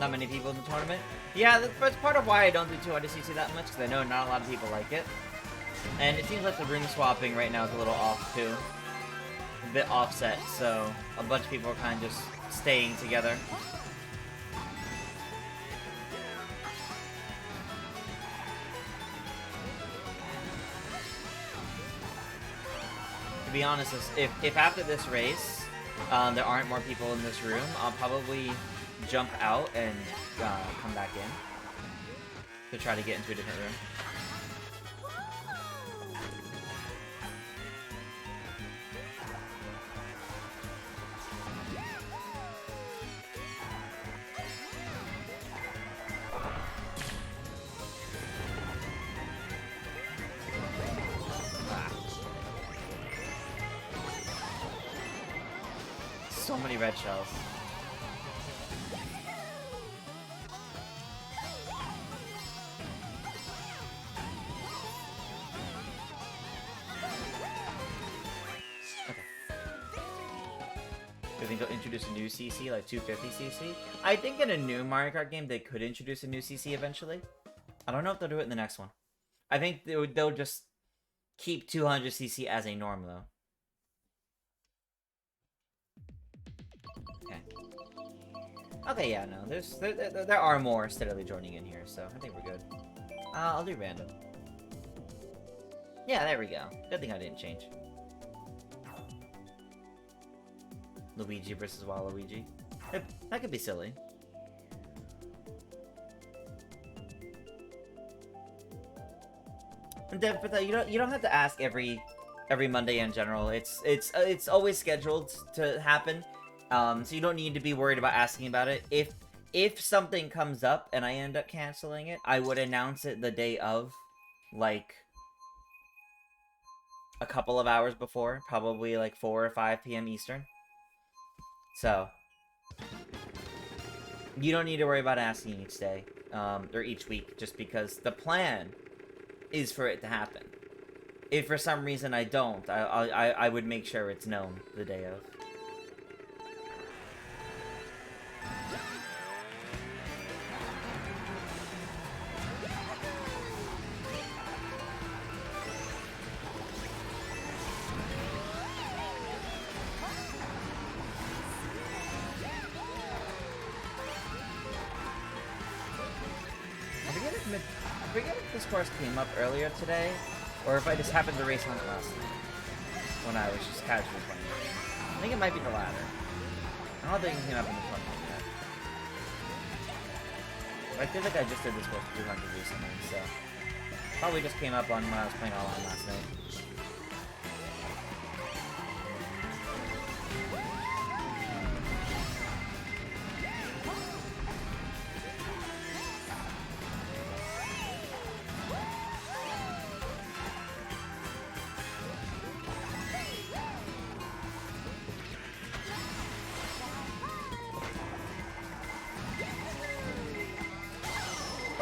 Not many people in the tournament. Yeah, that's part of why I don't do 200cc that much, because I know not a lot of people like it. And it seems like the room swapping right now is a little off, too. A bit offset, so a bunch of people are kind of just staying together. To be honest, if after this race, there aren't more people in this room, I'll probably jump out and come back in to try to get into a different room. So many red shells. Do you think they'll introduce a new CC, like 250cc? I think in a new Mario Kart game, they could introduce a new CC eventually. I don't know if they'll do it in the next one. I think they'll just keep 200cc as a norm, though. Okay. Okay, yeah, no. There are more steadily joining in here, so I think we're good. I'll do random. Yeah, there we go. Good thing I didn't change. Luigi versus Waluigi. That could be silly. But you don't have to ask every Monday in general. It's always scheduled to happen. So you don't need to be worried about asking about it. If something comes up and I end up canceling it, I would announce it the day of, like a couple of hours before, probably like 4 or 5 p.m. Eastern. So you don't need to worry about asking each day, or each week, just because the plan is for it to happen. If for some reason I don't, I would make sure it's known the day of. I forget if this course came up earlier today, or if I just happened to race on it last night, when I was just casually playing it. I think it might be the latter. I don't think it came up in the tournament yet. But I feel like I just did this course 200 recently, so probably just came up on when I was playing online last night.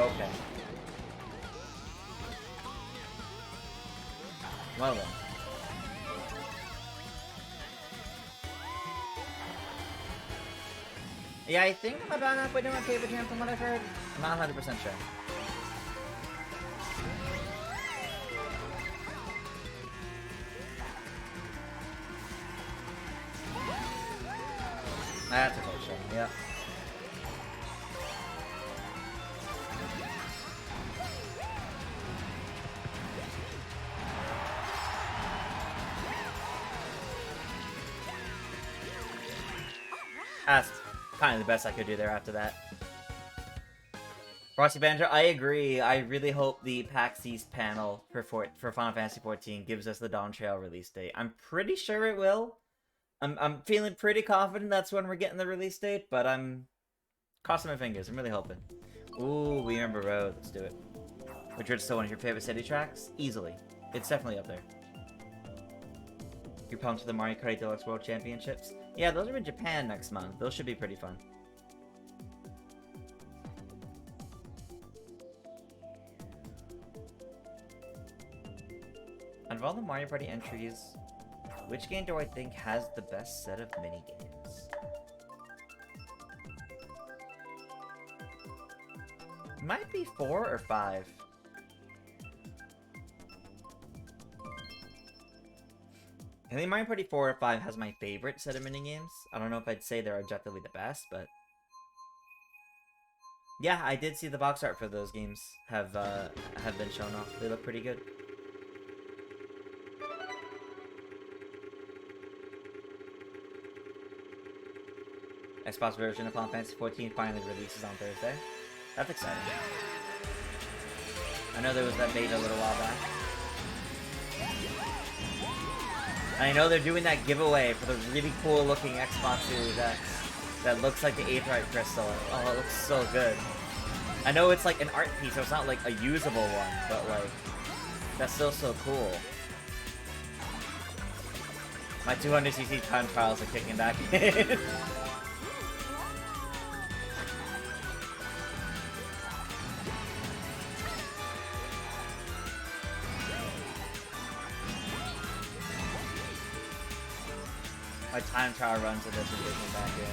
Okay. Well then. Yeah, I think I'm about halfway done my paper jam from what I've heard. I'm not 100% sure. That's a close shot, yeah. That's kind of the best I could do there after that. Frosty Banjo, I agree. I really hope the PAX East panel for Final Fantasy XIV gives us the Dawn Trail release date. I'm pretty sure it will. I'm feeling pretty confident that's when we're getting the release date, but I'm crossing my fingers. I'm really hoping. Ooh, We Remember Road. Let's do it. Which is still one of your favorite city tracks? Easily. It's definitely up there. You're pumped for the Mario Kart Deluxe World Championships? Yeah, those are in Japan next month. Those should be pretty fun. Out of all the Mario Party entries, which game do I think has the best set of minigames? Might be 4 or 5. I think Mario Party 4 or 5 has my favorite set of minigames. I don't know if I'd say they're objectively the best, but... yeah, I did see the box art for those games have been shown off. They look pretty good. Xbox version of Final Fantasy XIV finally releases on Thursday. That's exciting. I know there was that beta a little while back. And I know they're doing that giveaway for the really cool looking Xbox Series X that looks like the Aetheryte Crystal. Oh, it looks so good. I know it's like an art piece, so it's not like a usable one, but like, that's still so cool. My 200cc time trials are kicking back in. My time trial runs of this are kicking back in.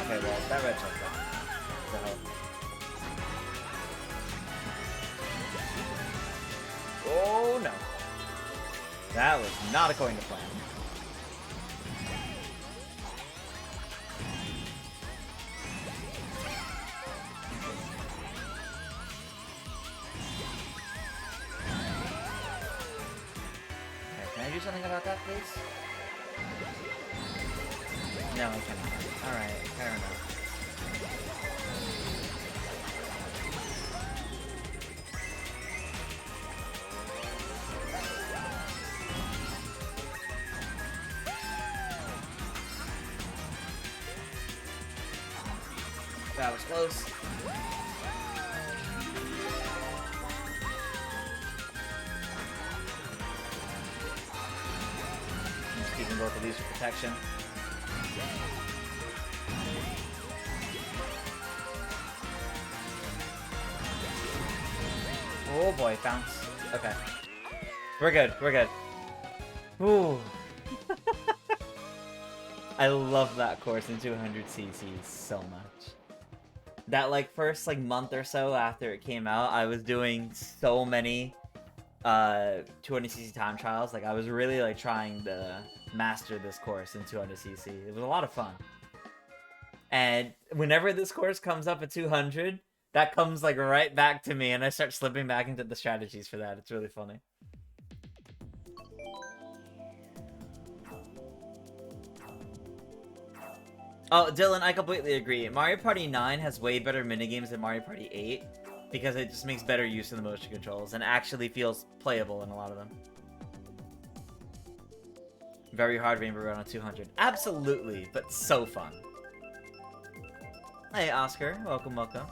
Okay, well, that red shot's gone. Oh no. That was not according to plan. Okay, can I do something about that, please? No, I cannot. Alright, fair enough. That was close. I'm just keeping both of these for protection. Oh boy, bounce. Okay. We're good, we're good. Ooh. I love that course in 200cc so much. That like first like month or so after it came out, I was doing so many 200cc time trials. Like I was really like trying to master this course in 200cc. It was a lot of fun. And whenever this course comes up at 200, that comes like right back to me and I start slipping back into the strategies for that. It's really funny. Oh, Dylan, I completely agree. Mario Party 9 has way better minigames than Mario Party 8 because it just makes better use of the motion controls and actually feels playable in a lot of them. Very hard Rainbow Road on 200. Absolutely, but so fun. Hey, Oscar. Welcome, welcome.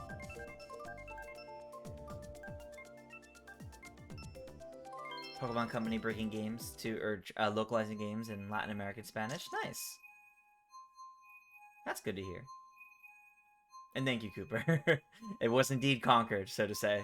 Pokemon Company breaking games to urge localizing games in Latin American Spanish. Nice. That's good to hear. And thank you, Cooper. It was indeed conquered, so to say.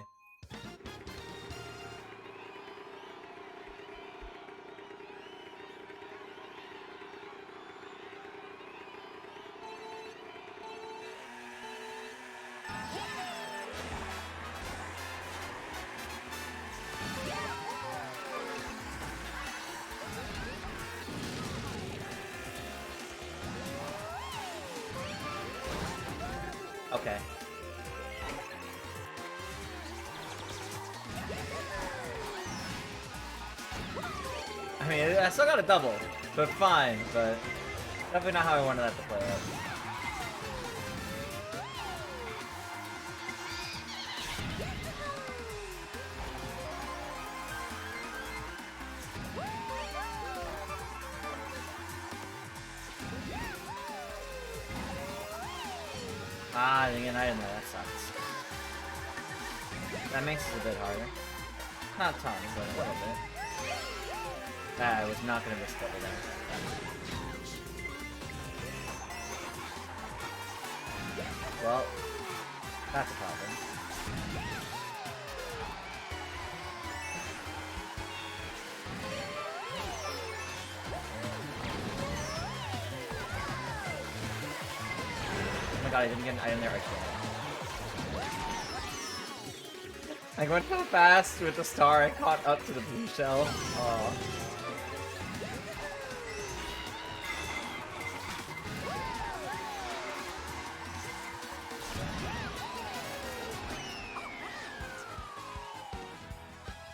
Okay. I mean, I still got a double, but fine, but definitely not how I wanted that to play out. Ah, I didn't get an item there, that sucks. That makes it a bit harder. Not tons, but a little bit. Ah, I was not gonna miss double there. Well, that's a problem. Oh my god, I didn't get an item there. I went so fast with the star, I caught up to the blue shell. Aww.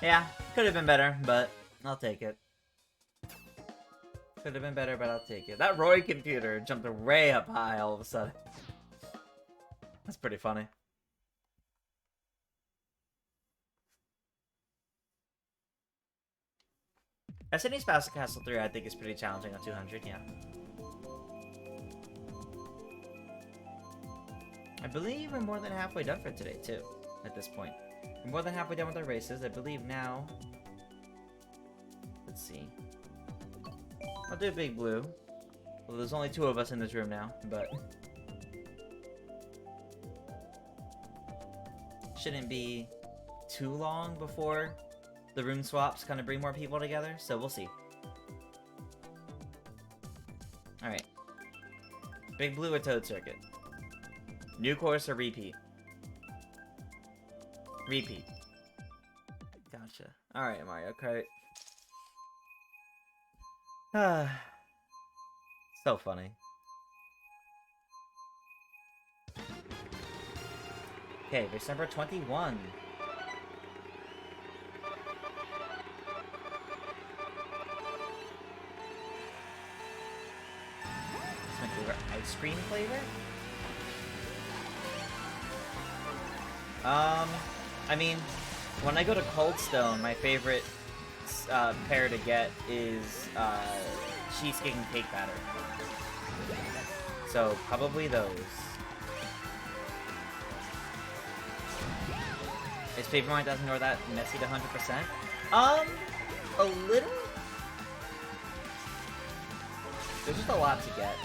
Yeah, could have been better, but I'll take it. Could have been better, but I'll take it. That Roy computer jumped way up high all of a sudden. That's pretty funny. SNE's Basket Castle 3 I think is pretty challenging on 200, yeah. I believe we're more than halfway done for today, too, at this point. We're more than halfway done with our races. I believe now... Let's see. I'll do Big Blue. Well, there's only 2 of us in this room now, but... Shouldn't be too long before the room swaps kind of bring more people together, so we'll see. Alright. Big Blue or Toad Circuit? New course or repeat? Repeat. Gotcha. Alright, Mario Kart. So funny. Okay, December 21. It's my favorite ice cream flavor? I mean, when I go to Cold Stone, my favorite pair to get is cheesecake and cake batter. So probably those. Is Paper Mine doesn't ignore that messy to 100%? A little? There's just a lot to get.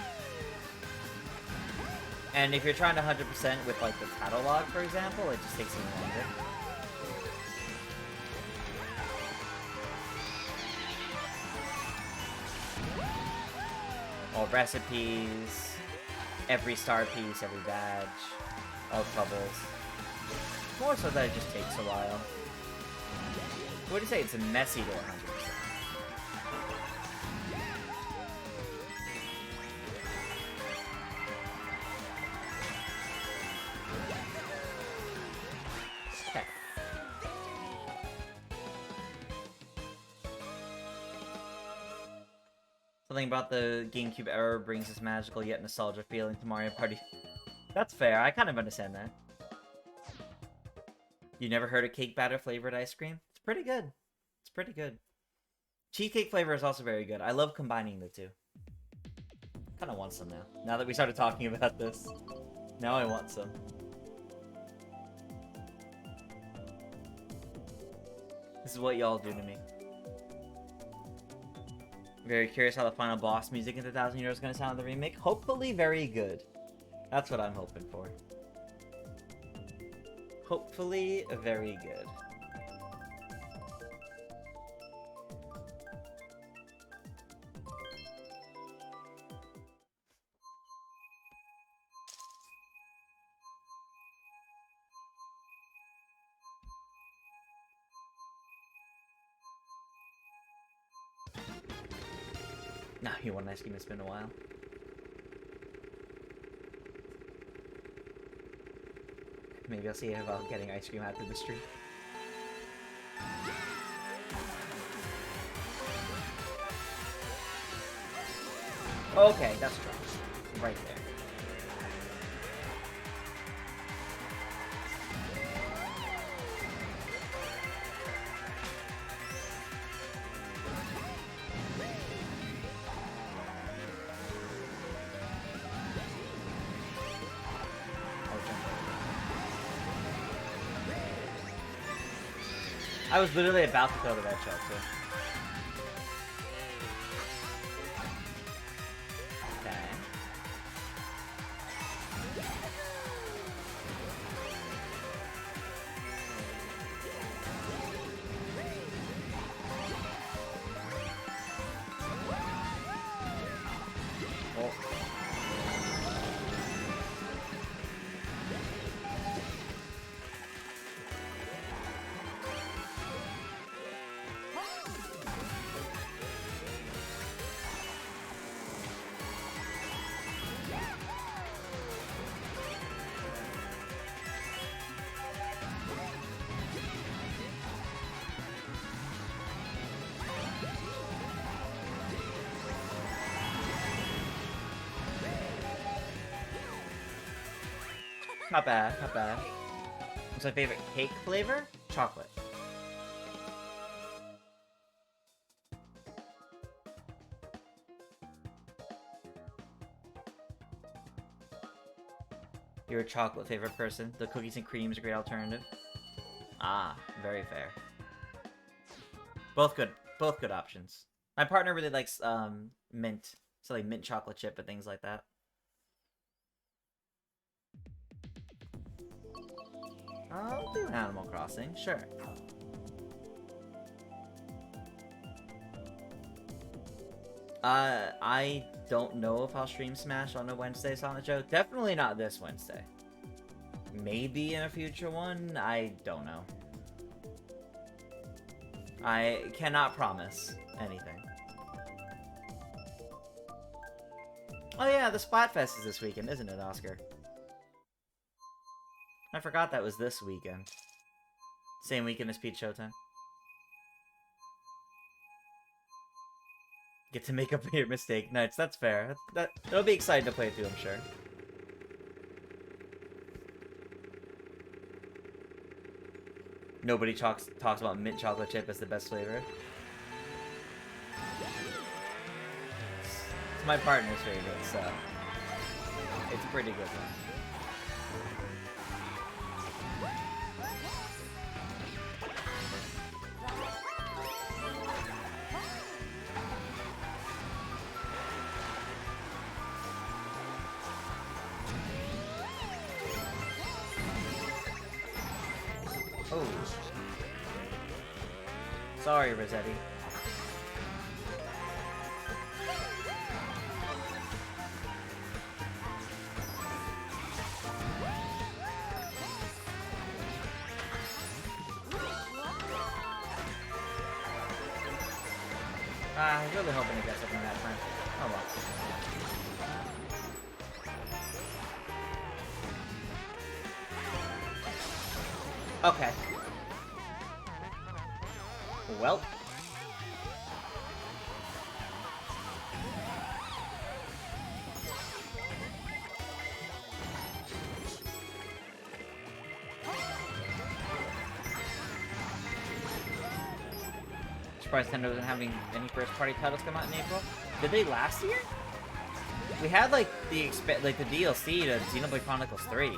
And if you're trying to 100% with, like, the catalog, for example, it just takes even longer. All recipes, every star piece, every badge, all troubles. More so that it just takes a while. What do you say? It's messy to 100%. Okay. Something about the GameCube era brings this magical yet nostalgia feeling to Mario Party. That's fair. I kind of understand that. You never heard of cake batter flavored ice cream? It's pretty good. It's pretty good. Cheesecake flavor is also very good. I love combining the two. Kind of want some now. Now that we started talking about this. Now I want some. This is what y'all do to me. Very curious how the final boss music in the 1000 Years is going to sound in the remake. Hopefully very good. That's what I'm hoping for. Hopefully very good. Nah, you want an ice cream? It's been a while. Maybe I'll see about getting ice cream after the stream. Okay, that's true. Right there. I was literally about to throw the red shell too. Okay. Oh. Not bad, not bad. What's my favorite cake flavor? Chocolate. You're a chocolate favorite person. The cookies and cream is a great alternative. Ah, very fair. Both good options. My partner really likes mint, so like mint chocolate chip and things like that. I'll do Animal Crossing, sure. I don't know if I'll stream Smash on a Wednesday, Sonic Joe. Definitely not this Wednesday. Maybe in a future one? I don't know. I cannot promise anything. Oh yeah, the Splatfest is this weekend, isn't it, Oscar? I forgot that was this weekend. Same weekend as Peach Showtime. Get to make up for your mistake. Nice, that's fair. It'll be exciting to play through, I'm sure. Nobody talks about mint chocolate chip as the best flavor. It's my partner's favorite, so it's a pretty good one. Oh. Sorry, Rossetti. I was really hoping to get something that time. Oh well. Okay. Well. Surprised Nintendo isn't having any first-party titles come out in April. Did they last year? We had like the DLC to Xenoblade Chronicles 3,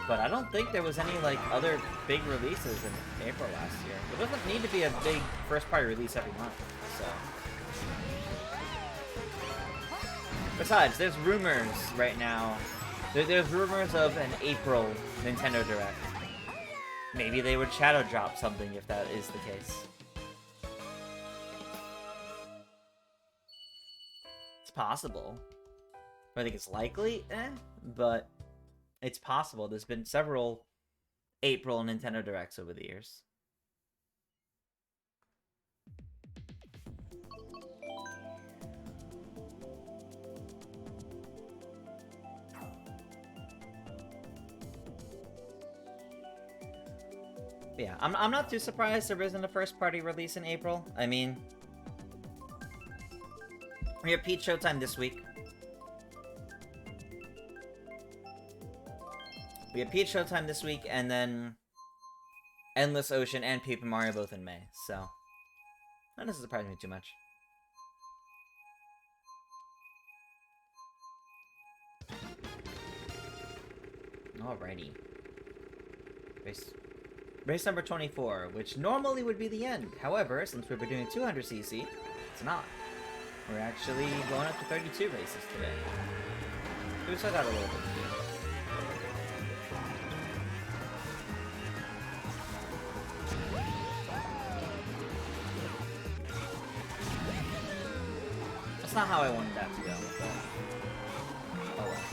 but I don't think there was any like other big releases in April last year. There doesn't need to be a big first-party release every month, so. Besides, there's rumors right now. There's rumors of an April Nintendo Direct. Maybe they would shadow drop something if that is the case. It's possible. I think it's likely, but it's possible. There's been several April Nintendo Directs over the years. But yeah, I'm not too surprised there isn't a first-party release in April. I mean, we have Peach Showtime this week. We have Peach Showtime this week, and then Endless Ocean and Paper Mario both in May, so that doesn't surprise me too much. Alrighty. Race number 24, which normally would be the end. However, since we've been doing 200cc, it's not. We're actually going up to 32 races today. We still got a little bit to do. That's not how I wanted that to go, but oh well.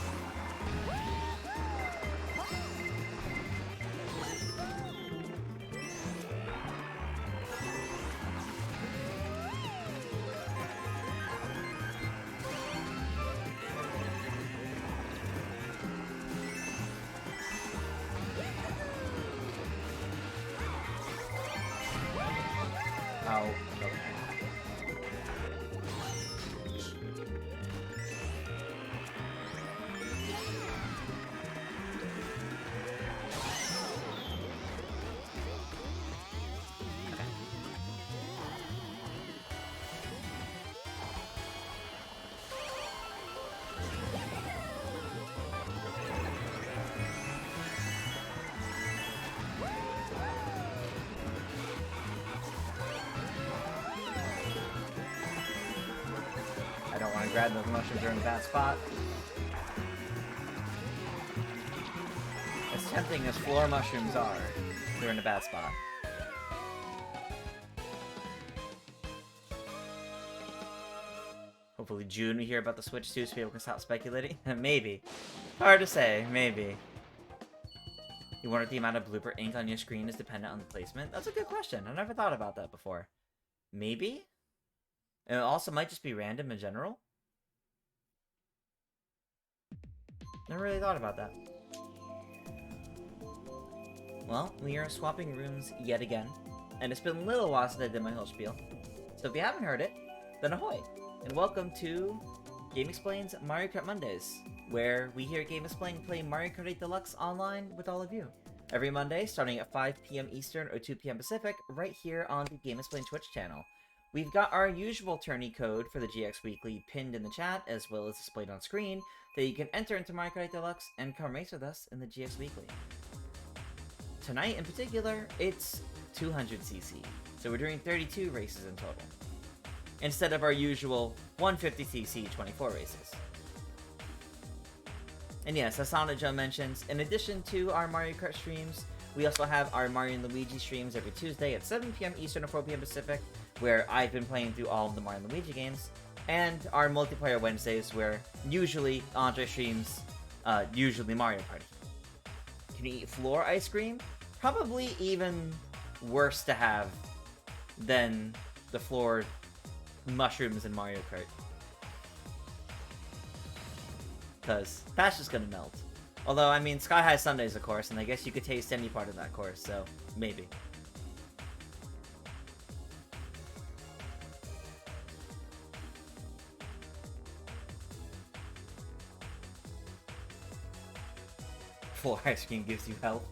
Oh, okay. I don't want to grab those mushrooms, they're in a bad spot. As tempting as floor mushrooms are, they're in a bad spot. Hopefully June we hear about the Switch 2 so people can stop speculating. Maybe. Hard to say, maybe. You wonder if the amount of blooper ink on your screen is dependent on the placement? That's a good question. I never thought about that before. Maybe? And it also might just be random in general. Never really thought about that. Well, we are swapping rooms yet again. And it's been a little while since I did my whole spiel. So if you haven't heard it, then ahoy! And welcome to Game Explain's Mario Kart Mondays, where we here at Game Explain play Mario Kart 8 Deluxe online with all of you. Every Monday, starting at 5 p.m. Eastern or 2 p.m. Pacific, right here on the Game Explain Twitch channel. We've got our usual tourney code for the GX Weekly pinned in the chat, as well as displayed on screen, that you can enter into Mario Kart 8 Deluxe and come race with us in the GX Weekly. Tonight, in particular, it's 200cc, so we're doing 32 races in total, instead of our usual 150cc 24 races. And yes, as Sonic Joe mentions, in addition to our Mario Kart streams, we also have our Mario and Luigi streams every Tuesday at 7 p.m. Eastern or 4 p.m. Pacific, where I've been playing through all of the Mario and Luigi games, and our multiplayer Wednesdays, where usually Andre streams, usually Mario Party. Can you eat floor ice cream? Probably even worse to have than the floor mushrooms in Mario Kart. Because that's just gonna melt. Although, I mean, Sky High Sundays, of course, and I guess you could taste any part of that course, so maybe. Floor ice cream gives you health.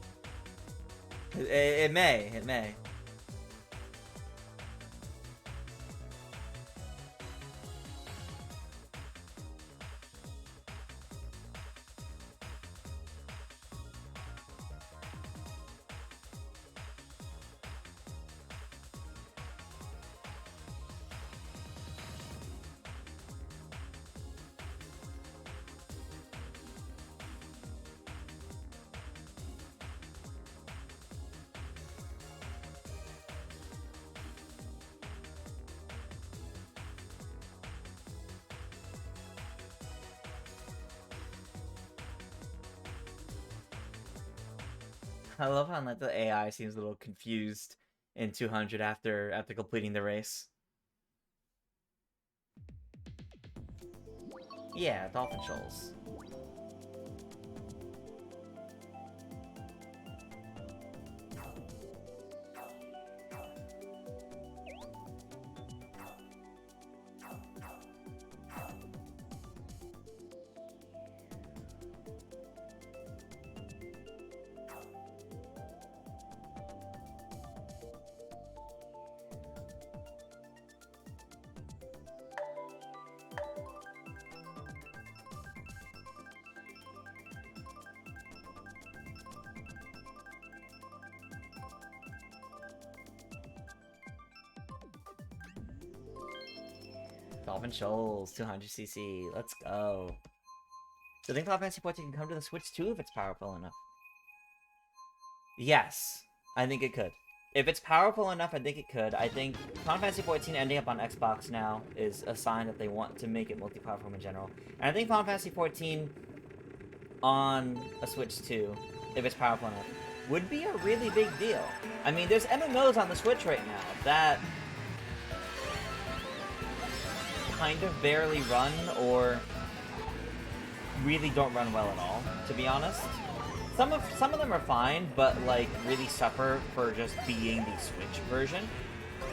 It may, it may. I love how like the AI seems a little confused in 200 after completing the race. Yeah, Dolphin Shoals. Dolphin Shoals, 200cc. Let's go. So I think Final Fantasy 14 can come to the Switch too if it's powerful enough. Yes, I think it could. If it's powerful enough, I think it could. I think Final Fantasy 14 ending up on Xbox now is a sign that they want to make it multi-platform in general. And I think Final Fantasy 14 on a Switch 2, if it's powerful enough, would be a really big deal. I mean, there's MMOs on the Switch right now that kind of barely run or really don't run well at all, to be honest. Some of them are fine, but like really suffer for just being the Switch version.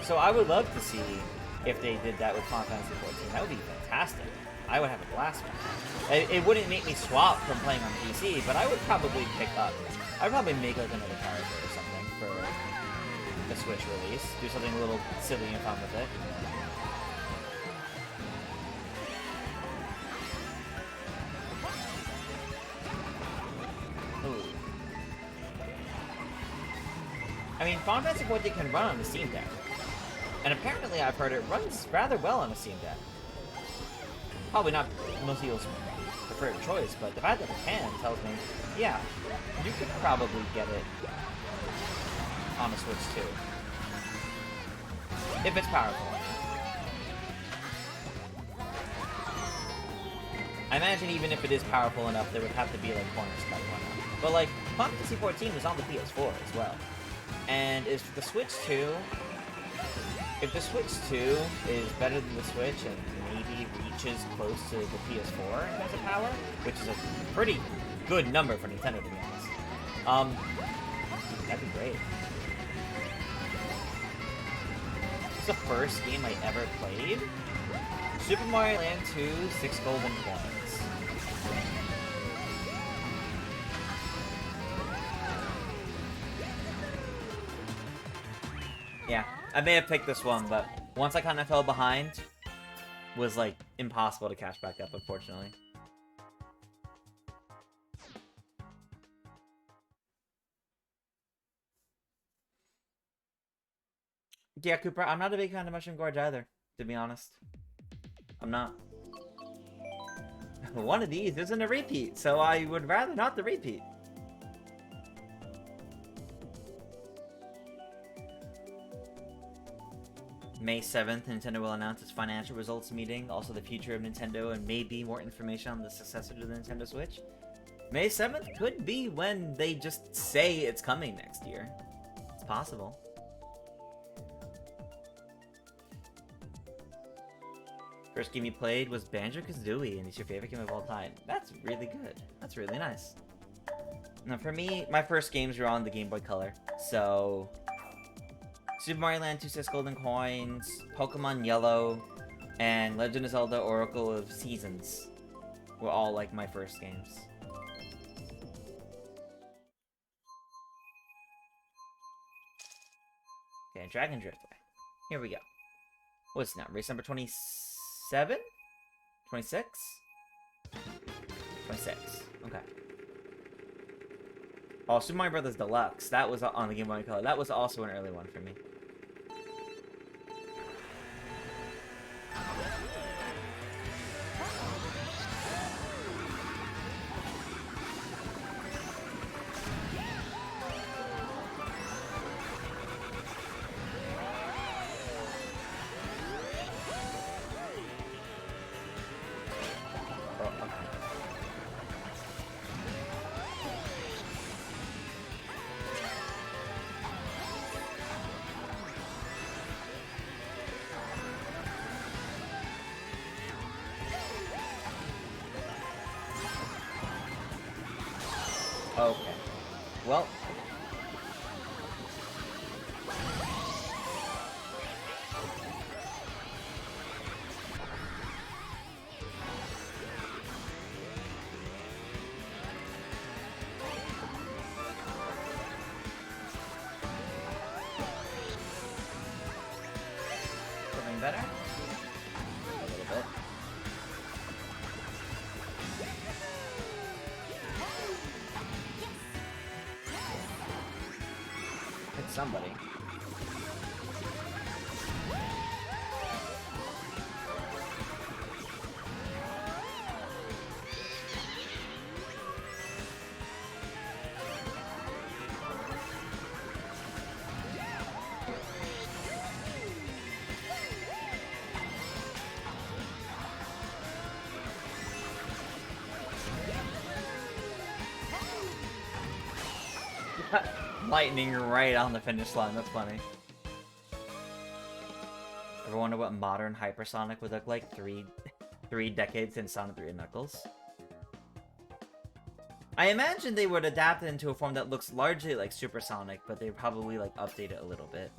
So I would love to see if they did that with Final Fantasy 14. That would be fantastic. I would have a blast with it. It wouldn't make me swap from playing on PC, but I would probably pick up. I'd probably make like another character or something for the Switch release. Do something a little silly and fun with it. I mean, Final Fantasy 14 can run on the Steam Deck. And apparently I've heard it runs rather well on the Steam Deck. Probably not most people's preferred choice, but the fact that it can tells me, yeah, you could probably get it on the Switch too. If it's powerful. I imagine even if it is powerful enough, there would have to be like corners cut and whatnot. But like, Final Fantasy 14 was on the PS4 as well. And is the Switch 2, if the Switch 2 is better than the Switch and maybe reaches close to the PS4 in terms of power, which is a pretty good number for Nintendo, to be honest, that'd be great. This is the first game I ever played. Super Mario Land 2, 6 golden coins. Yeah, I may have picked this one, but once I kind of fell behind, was like impossible to catch back up, unfortunately. Yeah, Cooper, I'm not a big fan of Mushroom Gorge either, to be honest. I'm not. One of these isn't a repeat, so I would rather not the repeat. May 7th, Nintendo will announce its financial results meeting, also the future of Nintendo, and maybe more information on the successor to the Nintendo Switch. May 7th could be when they just say it's coming next year. It's possible. First game you played was Banjo-Kazooie, and it's your favorite game of all time. That's really good. That's really nice. Now, for me, my first games were on the Game Boy Color, so Super Mario Land 2 6 Golden Coins, Pokemon Yellow, and Legend of Zelda Oracle of Seasons were all like my first games. Okay, Dragon Driftway. Here we go. What's now? Race number 27? 26? 26. Okay. Oh, Super Mario Bros. Deluxe. That was on the Game Boy Color. That was also an early one for me. Okay. Well. Something better? A little bit. Somebody. Lightning right on the finish line, that's funny. Ever wonder what modern hypersonic would look like three decades in Sonic 3 and Knuckles? I imagine they would adapt it into a form that looks largely like Supersonic, but they probably like update it a little bit.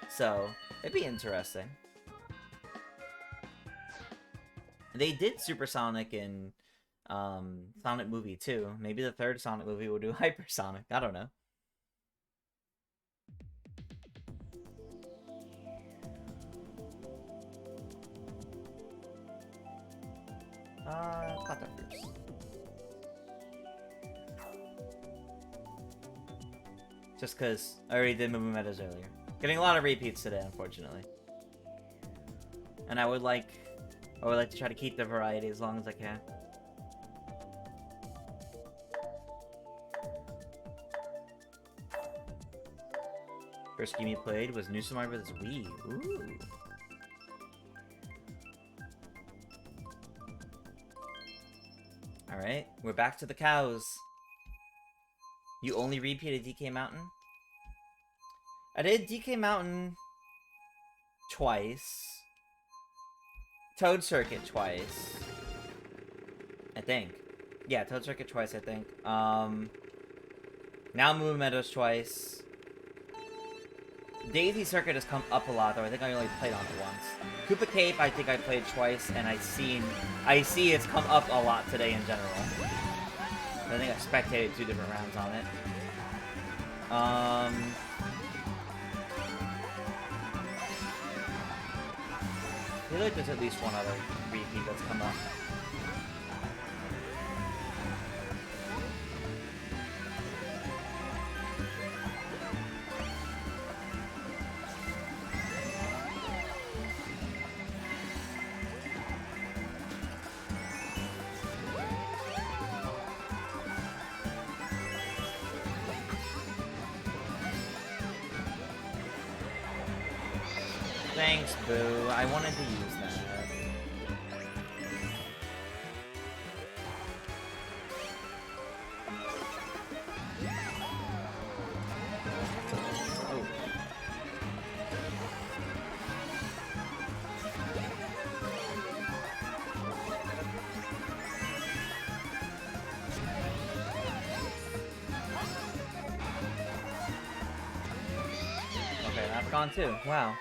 So, it'd be interesting. They did Supersonic in Sonic movie too. Maybe the third Sonic movie will do Hypersonic. I don't know. Hot dog fruits. Just because I already did Moo Moo Meadows earlier. Getting a lot of repeats today, unfortunately. And I would like to try to keep the variety as long as I can. First game you played was New Super Mario Bros. Wii. Ooh. Alright, we're back to the cows. You only repeated DK Mountain? I did DK Mountain twice. Toad Circuit twice. I think. Yeah, Toad Circuit twice, I think. Now Moo Meadows twice. Daisy Circuit has come up a lot, though. I think I only played on it once. Koopa Cape, I think I played twice, and I see it's come up a lot today in general. I think I spectated 2 different rounds on it. I feel like there's at least one other repeat that's come up. Thanks, Boo. I wanted to use that. Oh. Okay, that's gone too. Wow.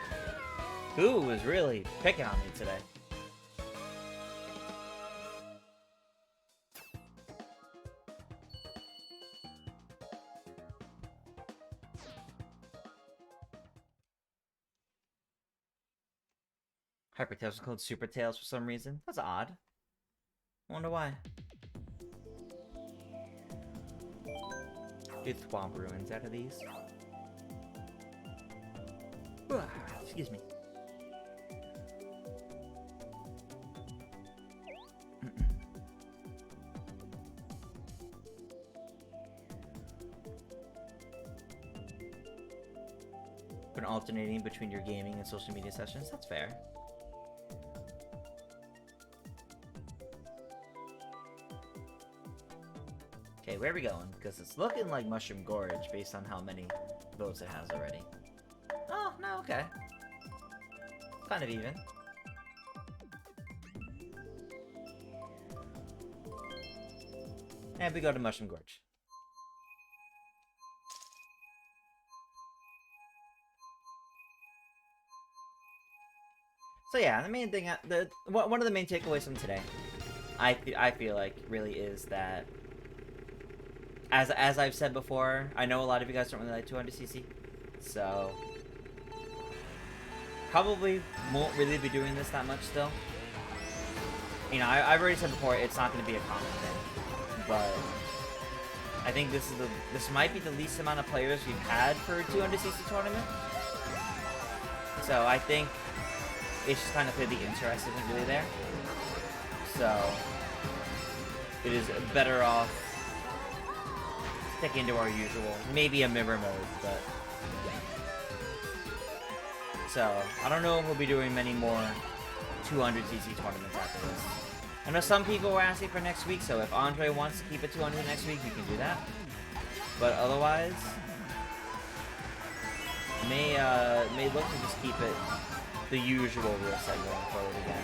Boo was really picking on me today. Hyper Tails was called Super Tails for some reason. That's odd. I wonder why. Get Thwomp Ruins out of these. Excuse me. Been alternating between your gaming and social media sessions. That's fair. Okay, where are we going? Because it's looking like Mushroom Gorge based on how many votes it has already. Oh, no, okay. Kind of even. And we go to Mushroom Gorge. So yeah, the main thing, one of the main takeaways from today, I feel like really is that, as I've said before, I know a lot of you guys don't really like 200cc, so probably won't really be doing this that much still. You know, I've already said before, it's not going to be a common thing, but I think this might be the least amount of players we've had for a 200cc tournament. So I think it's just kind of clear the interest isn't really there. So it is better off sticking to our usual, maybe a mirror mode, but so I don't know if we'll be doing many more 200cc tournaments after this. I know some people were asking for next week, so if Andre wants to keep it 200 next week, we can do that. But otherwise, may look to just keep it the usual rule set going forward again.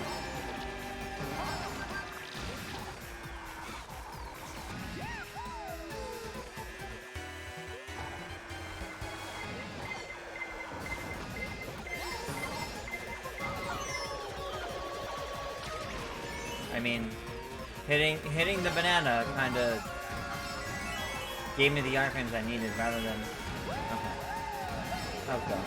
I mean, hitting the banana kind of gave me the iframes I needed rather than... Okay. Okay.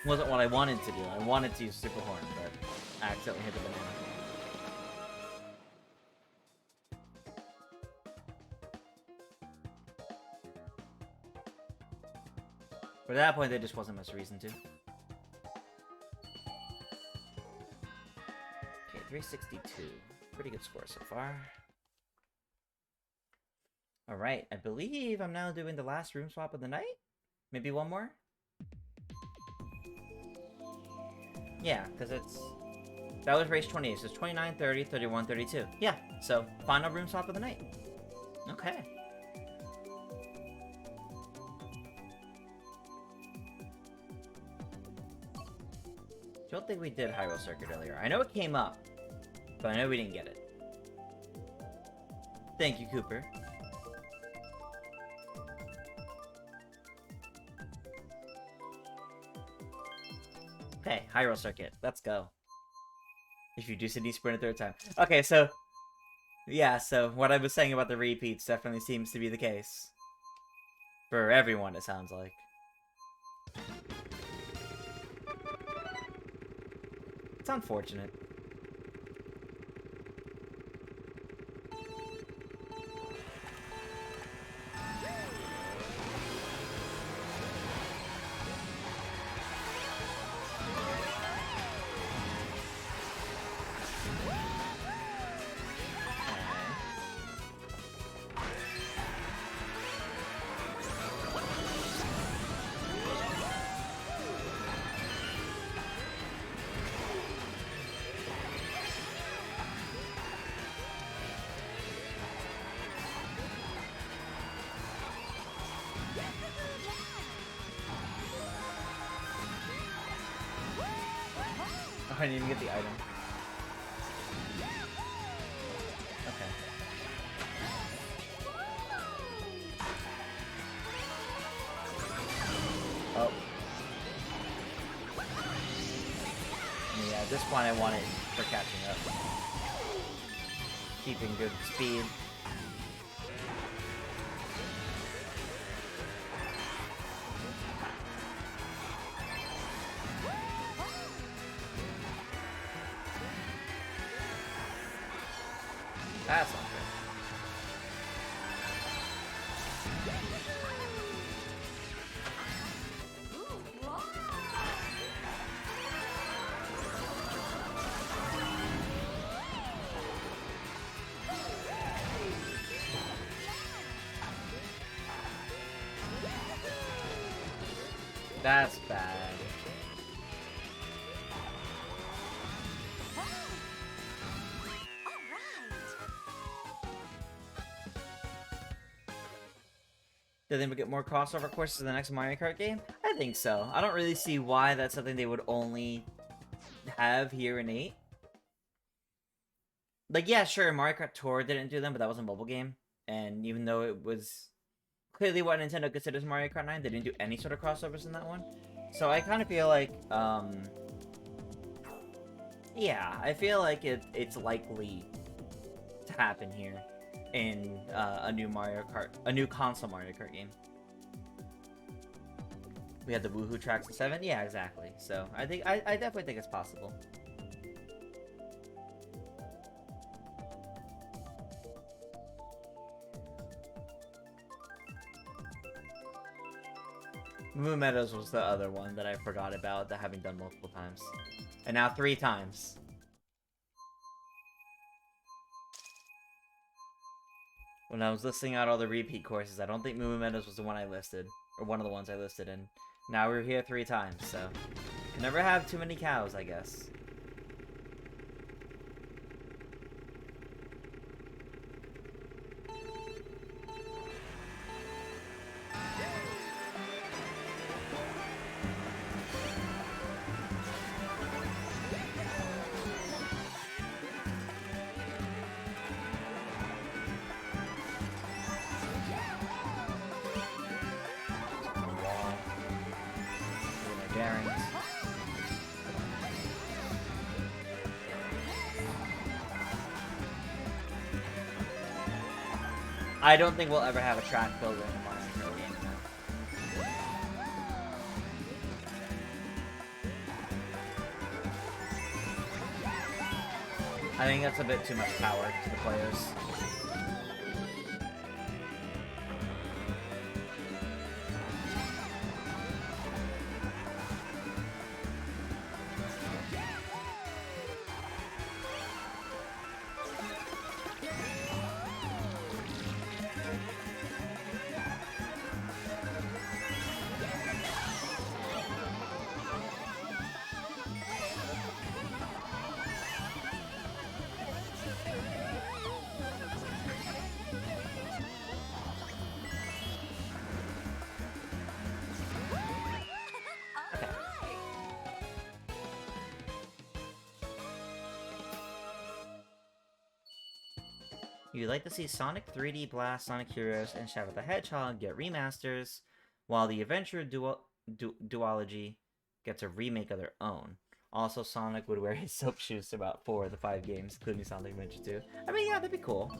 Wasn't what I wanted to do. I wanted to use Super Horn, but I accidentally hit the banana. But at that point, there just wasn't much reason to. Okay, 362. Pretty good score so far. Alright, I believe I'm now doing the last room swap of the night? Maybe one more? Yeah, because it's... That was race 28, so it's 29, 30, 31, 32. Yeah, so final room swap of the night. Okay. Don't think we did Hyrule Circuit earlier. I know it came up, but I know we didn't get it. Thank you, Cooper. Okay, Hyrule Circuit. Let's go. If you do City Sprint a third time. Okay, so... Yeah, so what I was saying about the repeats definitely seems to be the case. For everyone, it sounds like. It's unfortunate. I didn't even get the item. Okay. Oh. Yeah, at this point I want it for catching up. Keeping good speed. That's not good. That's bad. Do they get more crossover courses in the next Mario Kart game? I think so. I don't really see why that's something they would only have here in 8. Like, yeah, sure, Mario Kart Tour didn't do them, but that was a mobile game. And even though it was clearly what Nintendo considers Mario Kart 9, they didn't do any sort of crossovers in that one. So I kind of feel like, yeah, I feel like it's likely to happen here in a new Mario Kart, a new console Mario Kart game. We had the Woohoo tracks in 7? Yeah, exactly. So I definitely think it's possible. Moon Meadows was the other one that I forgot about, that having done multiple times. And now 3 times. When I was listing out all the repeat courses, I don't think Moon Meadows was the one I listed. Or one of the ones I listed, and now we're here 3 times, so... Can never have too many cows, I guess. I don't think we'll ever have a track builder in the Mario Kart game now. I think that's a bit too much power to the players. You'd like to see Sonic 3D Blast, Sonic Heroes, and Shadow the Hedgehog get remasters, while the Adventure Duology gets a remake of their own. Also, Sonic would wear his soap shoes to about 4 of the 5 games, including Sonic Adventure 2. I mean, yeah, that'd be cool.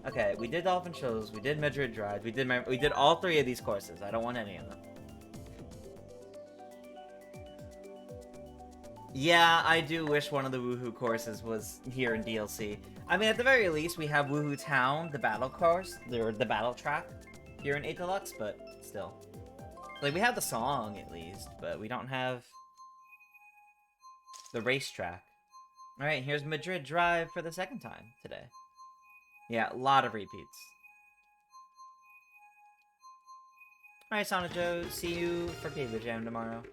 Okay, we did Dolphin Shows, we did Metroid Drive, we did all 3 of these courses. I don't want any of them. Yeah, I do wish one of the Woohoo courses was here in DLC. I mean, at the very least, we have Woohoo Town, the battle course, or the battle track here in 8 Deluxe, but still. Like, we have the song, at least, but we don't have the racetrack. Alright, here's Madrid Drive for the second time today. Yeah, a lot of repeats. Alright, Sonic Joe, see you for Paper Jam tomorrow.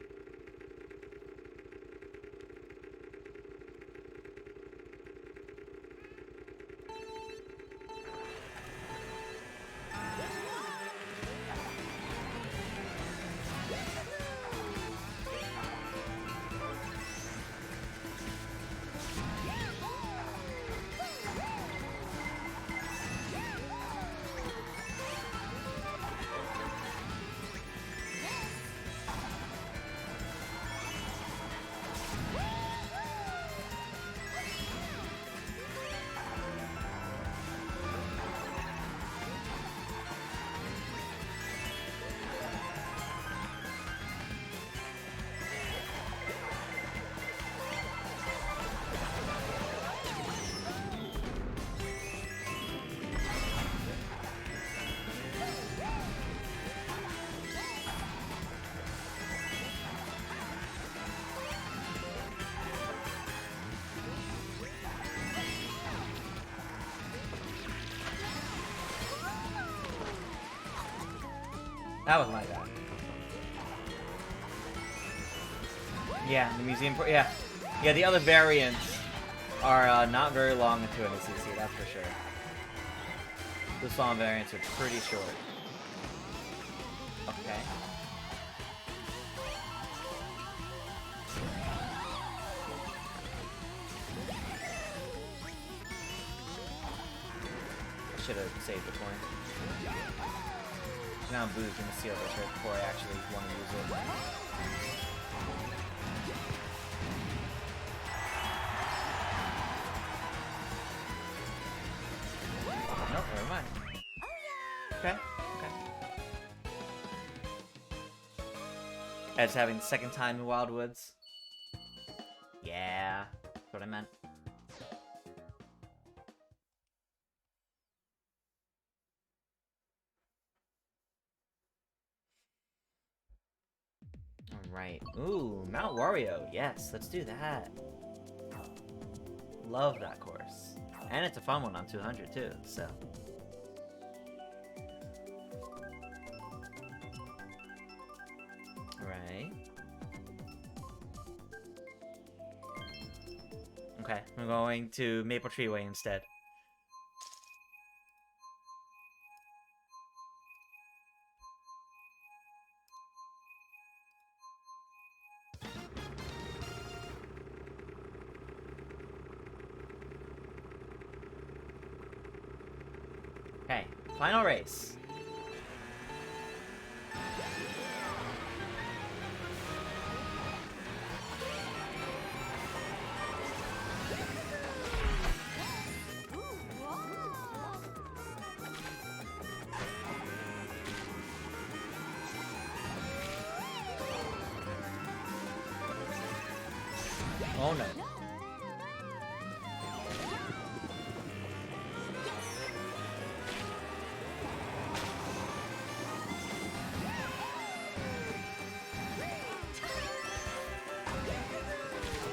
That was my bad. Yeah, the museum. Yeah, the other variants are not very long into an ACC, that's for sure. The song variants are pretty short. Okay. I should have saved the point. Now I'm boozed gonna steal this right before I actually want to use it. Nope, never mind. Okay, okay. Ed's having the second time in Wildwoods. Yeah, that's what I meant. Alright. Ooh, Mount Wario. Yes, let's do that. Love that course. And it's a fun one on 200 too, so. Right. Okay, I'm going to Maple Tree Way instead. Okay, final race. Oh no.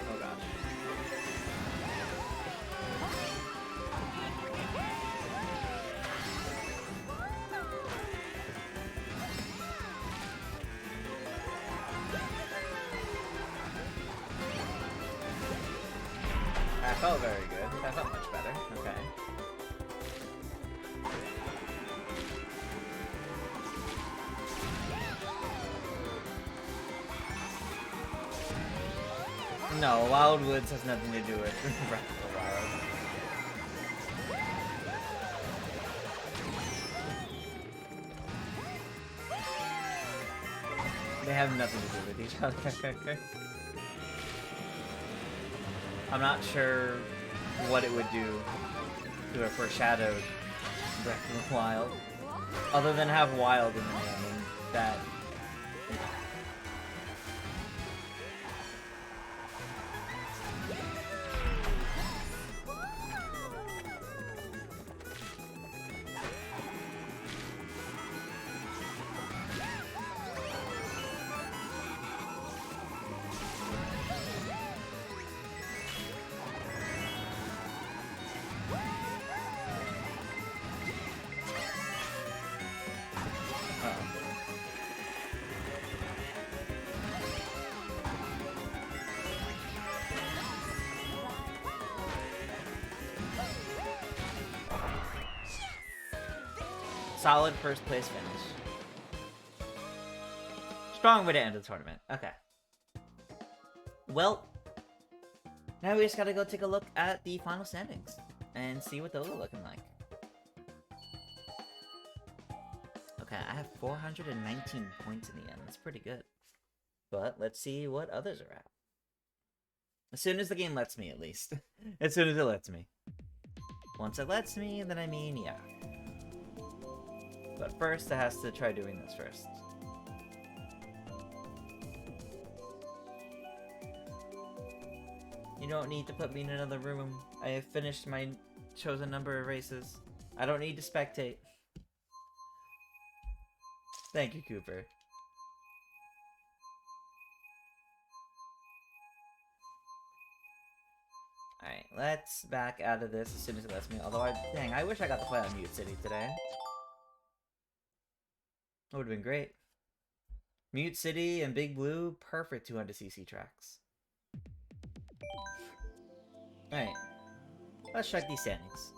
Oh gosh. That felt very good. That felt much better. Okay. No, Wild Woods has nothing to do with Breath of the Wild. They have nothing to do with each other. I'm not sure what it would do to a foreshadowed Breath of the Wild, other than have wild in the name, and that. Solid first place finish. Strong way to end the tournament. Okay. Well, now we just gotta go take a look at the final standings and see what those are looking like. Okay, I have 419 points in the end. That's pretty good. But let's see what others are at. As soon as the game lets me, at least. As soon as it lets me. Once it lets me, then I mean, yeah. But first, it has to try doing this first. You don't need to put me in another room. I have finished my chosen number of races. I don't need to spectate. Thank you, Cooper. Alright, let's back out of this as soon as it lets me. Although, dang, I wish I got to play on Mute City today. That would have been great. Mute City and Big Blue, perfect 200cc tracks. Alright, let's check these standings.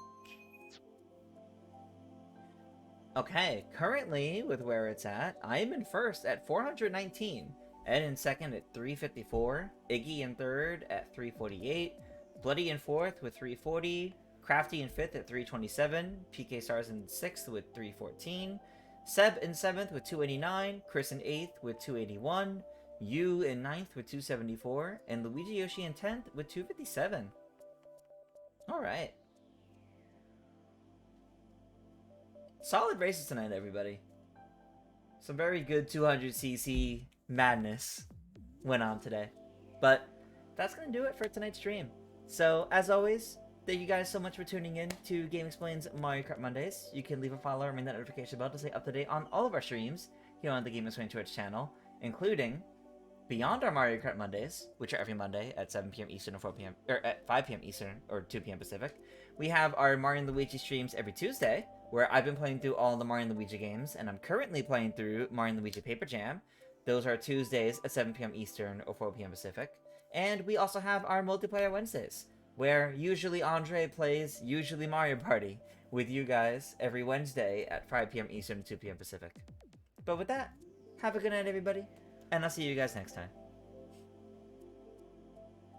Okay, currently, with where it's at, I am in first at 419, Ed in second at 354, Iggy in third at 348, Bloody in fourth with 340, Crafty in fifth at 327, PK Stars in sixth with 314, Seb in seventh with 289, Chris in eighth with 281, Yu in ninth with 274, and Luigi Yoshi in 10th with 257. Alright. Solid races tonight, everybody. Some very good 200cc madness went on today. But that's going to do it for tonight's stream. So, as always, thank you guys so much for tuning in to Game Explain's Mario Kart Mondays. You can leave a follow or ring that notification bell to stay up to date on all of our streams here on the Game Explain Twitch channel, including beyond our Mario Kart Mondays, which are every Monday at 7 p.m. Eastern or 4 p.m. or at 5 p.m. Eastern or 2 p.m. Pacific. We have our Mario and Luigi streams every Tuesday, where I've been playing through all the Mario and Luigi games, and I'm currently playing through Mario and Luigi Paper Jam. Those are Tuesdays at 7 p.m. Eastern or 4 p.m. Pacific. And we also have our multiplayer Wednesdays, where usually Andre plays usually Mario Party with you guys every Wednesday at 5 p.m. Eastern, 2 p.m. Pacific. But with that, have a good night, everybody, and I'll see you guys next time.